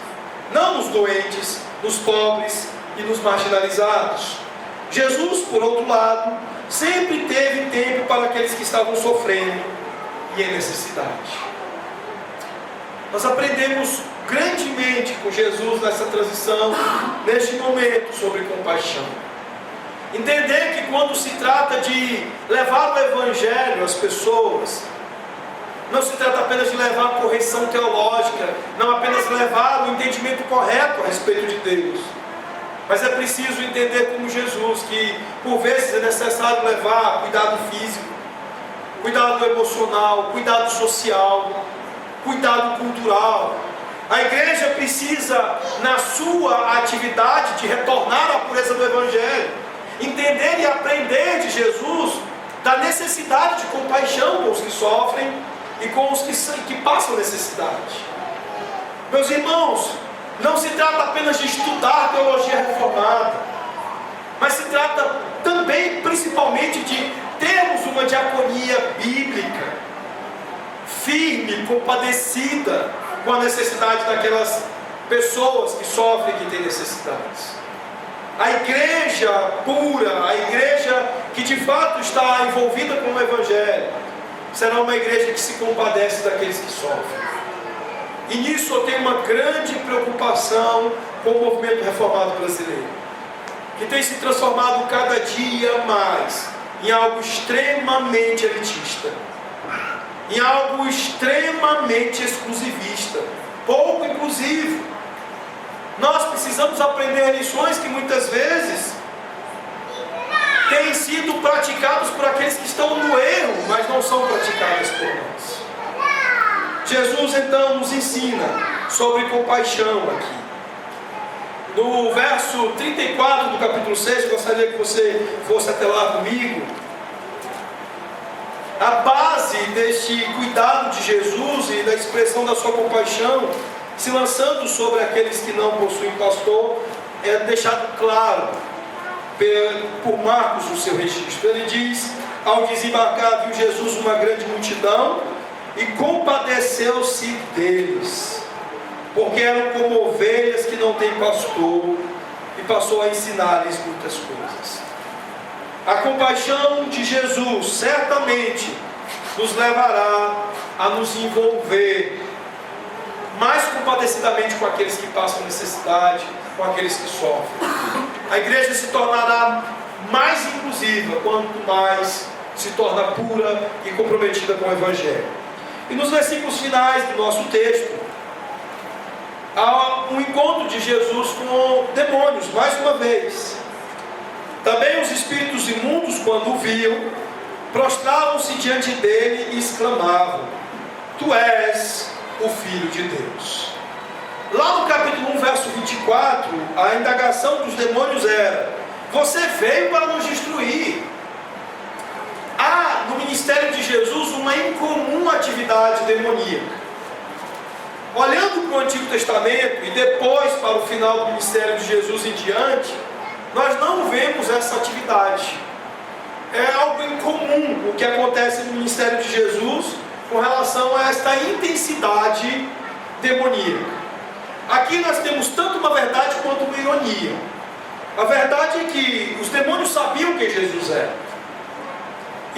A: não nos doentes, nos pobres e nos marginalizados. Jesus, por outro lado, sempre teve tempo para aqueles que estavam sofrendo e em necessidade. Nós aprendemos grandemente com Jesus nessa transição, neste momento, sobre compaixão. Entender que quando se trata de levar o Evangelho às pessoas, não se trata apenas de levar a correção teológica, não apenas levar o entendimento correto a respeito de Deus, mas é preciso entender como Jesus, que por vezes é necessário levar cuidado físico, cuidado emocional, cuidado social, cuidado cultural. A igreja precisa, na sua atividade de retornar à pureza do Evangelho, entender e aprender de Jesus da necessidade de compaixão com os que sofrem e com os que passam necessidade. Meus irmãos, não se trata apenas de estudar teologia reformada, mas se trata também, principalmente, de termos uma diaconia bíblica, firme, compadecida com a necessidade pessoas que sofrem e que têm necessidades. A igreja pura, a igreja que de fato está envolvida com o Evangelho, será uma igreja que se compadece daqueles que sofrem. E nisso eu tenho uma grande preocupação com o movimento reformado brasileiro, que tem se transformado cada dia mais em algo extremamente elitista, em algo extremamente exclusivista, pouco inclusivo. Nós precisamos aprender lições que muitas vezes têm sido praticadas por aqueles que estão no erro, mas não são praticadas por nós. Jesus então nos ensina sobre compaixão aqui. No verso 34 do capítulo 6, gostaria que você fosse até lá comigo. A base deste cuidado de Jesus e da expressão da sua compaixão, se lançando sobre aqueles que não possuem pastor, é deixado claro por Marcos no seu registro. Ele diz: ao desembarcar, viu Jesus uma grande multidão e compadeceu-se deles, porque eram como ovelhas que não têm pastor, e passou a ensinar-lhes muitas coisas. A compaixão de Jesus certamente nos levará a nos envolver mais compadecidamente com aqueles que passam necessidade, com aqueles que sofrem. A igreja se tornará mais inclusiva quanto mais se torna pura e comprometida com o Evangelho. E nos versículos finais do nosso texto, há um encontro de Jesus com demônios, mais uma vez. Também os espíritos imundos, quando o viam, prostravam-se diante dele e exclamavam: Tu és o Filho de Deus. Lá no capítulo 1, verso 24, a indagação dos demônios era: você veio para nos destruir. Há no ministério de Jesus uma incomum atividade demoníaca. Olhando para o Antigo Testamento e depois para o final do ministério de Jesus em diante, nós não vemos essa atividade. É algo incomum o que acontece no ministério de Jesus com relação a esta intensidade demoníaca. Aqui nós temos tanto uma verdade quanto uma ironia. A verdade é que os demônios sabiam quem Jesus era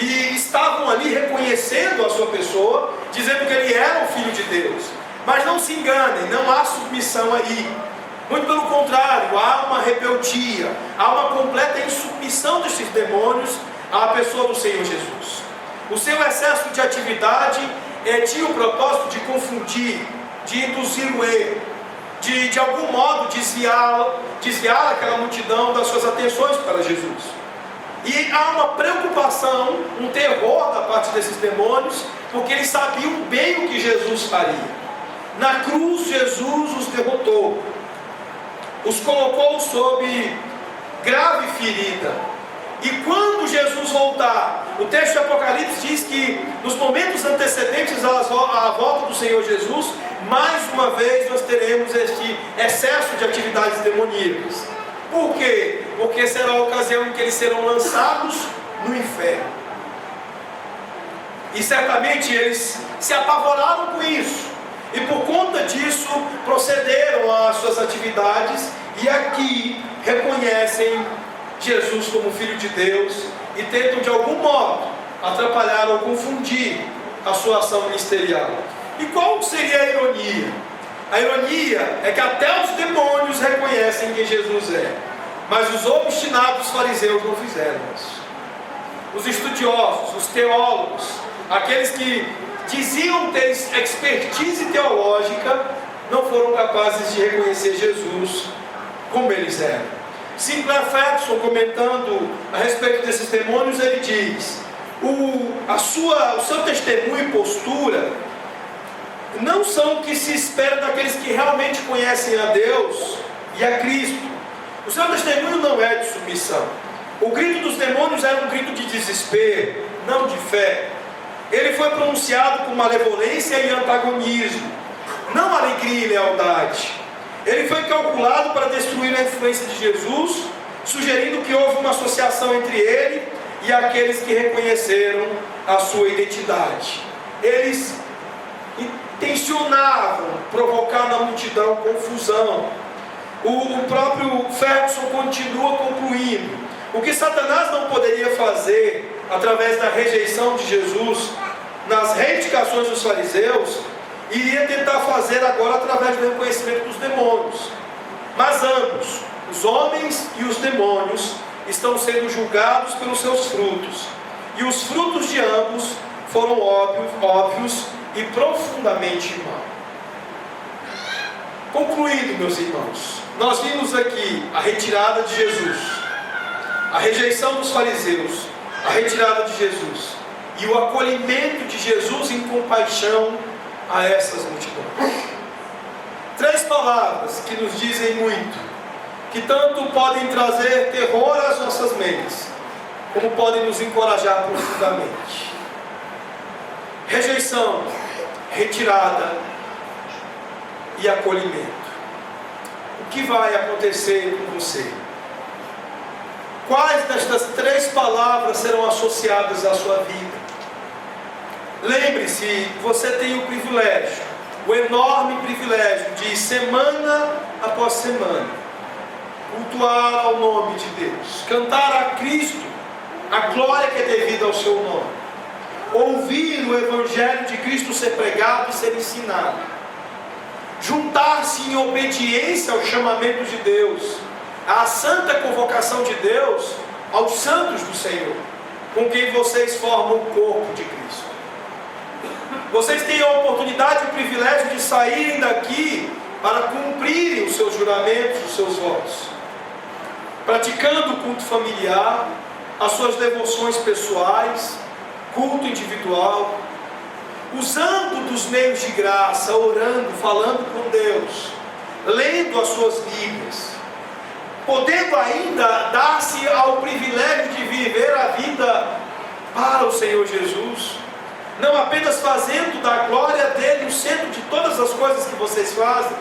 A: e estavam ali reconhecendo a sua pessoa, dizendo que ele era o Filho de Deus. Mas não se enganem, não há submissão aí. Muito pelo contrário, há uma rebeldia, há uma completa insubmissão desses demônios à pessoa do Senhor Jesus. O seu excesso de atividade tinha o propósito de confundir, de induzir o erro, de algum modo desviar aquela multidão das suas atenções para Jesus. E há uma preocupação, um terror da parte desses demônios, porque eles sabiam bem o que Jesus faria. Na cruz, Jesus os derrotou, os colocou sob grave ferida. E quando Jesus voltar, o texto de Apocalipse diz que nos momentos antecedentes à volta do Senhor Jesus, mais uma vez nós teremos este excesso de atividades demoníacas. Por quê? Porque será a ocasião em que eles serão lançados no inferno. E certamente eles se apavoraram com isso. E por conta disso procederam às suas atividades e aqui reconhecem Jesus como Filho de Deus e tentam de algum modo atrapalhar ou confundir a sua ação ministerial. E qual seria a ironia? A ironia é que até os demônios reconhecem quem Jesus é, mas os obstinados fariseus não fizeram isso. Os estudiosos, os teólogos, aqueles que diziam ter expertise teológica, não foram capazes de reconhecer Jesus como eles eram. Sinclair Ferguson, comentando a respeito desses demônios, ele diz: o seu testemunho e postura não são o que se espera daqueles que realmente conhecem a Deus e a Cristo. O seu testemunho não é de submissão. O grito dos demônios era um grito de desespero, não de fé. Ele foi pronunciado com malevolência e antagonismo, não alegria e lealdade. Ele foi calculado para destruir a influência de Jesus, sugerindo que houve uma associação entre ele e aqueles que reconheceram a sua identidade. Eles tensionavam provocar na multidão confusão. O próprio Ferguson continua concluindo: o que Satanás não poderia fazer através da rejeição de Jesus nas reivindicações dos fariseus, iria tentar fazer agora através do reconhecimento dos demônios. Mas ambos, os homens e os demônios, estão sendo julgados pelos seus frutos, e os frutos de ambos foram óbvios e profundamente maus. Concluindo, meus irmãos, nós vimos aqui a retirada de Jesus, a rejeição dos fariseus, a retirada de Jesus e o acolhimento de Jesus em compaixão a essas multidões. 3 palavras que nos dizem muito, que tanto podem trazer terror às nossas mentes, como podem nos encorajar profundamente: rejeição, retirada e acolhimento. O que vai acontecer com você? Quais destas 3 palavras serão associadas à sua vida? Lembre-se, você tem o privilégio, o enorme privilégio de semana após semana cultuar ao nome de Deus, cantar a Cristo a glória que é devida ao seu nome, ouvir o Evangelho de Cristo ser pregado e ser ensinado, juntar-se em obediência ao chamamento de Deus, à santa convocação de Deus, aos santos do Senhor, com quem vocês formam o corpo de Cristo. Vocês têm a oportunidade e o privilégio de saírem daqui para cumprirem os seus juramentos, os seus votos, praticando o culto familiar, as suas devoções pessoais, culto individual, usando dos meios de graça, orando, falando com Deus, lendo as suas Bíblias, podendo ainda dar-se ao privilégio de viver a vida para o Senhor Jesus, não apenas fazendo da glória dele o centro de todas as coisas que vocês fazem,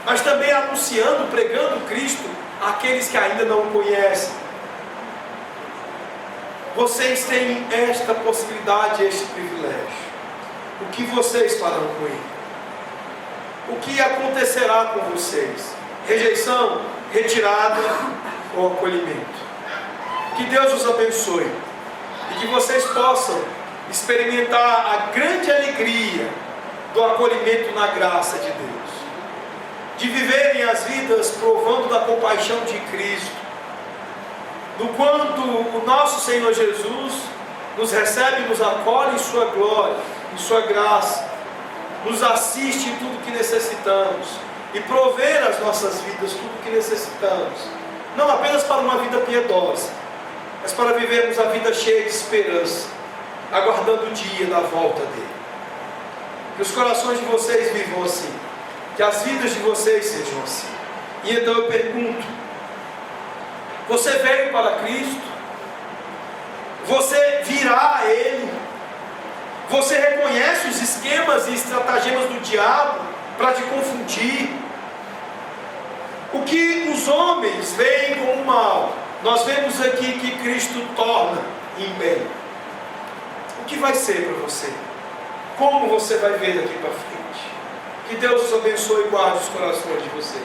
A: mas também anunciando, pregando Cristo àqueles que ainda não o conhecem. Vocês têm esta possibilidade, este privilégio. O que vocês farão com ele? O que acontecerá com vocês? Rejeição, retirada ou acolhimento? Que Deus os abençoe e que vocês possam experimentar a grande alegria do acolhimento na graça de Deus, de viverem as vidas provando da compaixão de Cristo, do quanto o nosso Senhor Jesus nos recebe e nos acolhe em sua glória, em sua graça, nos assiste em tudo que necessitamos e prover às nossas vidas tudo que necessitamos, não apenas para uma vida piedosa, mas para vivermos a vida cheia de esperança, aguardando o dia da volta dele. Que os corações de vocês vivam assim, que as vidas de vocês sejam assim. E então eu pergunto: você veio para Cristo? Você virá a Ele? Você reconhece os esquemas e estratagemas do diabo para te confundir? O que os homens veem como mal, nós vemos aqui que Cristo torna em bem. O que vai ser para você? Como você vai ver daqui para frente? Que Deus os abençoe e guarde os corações de vocês.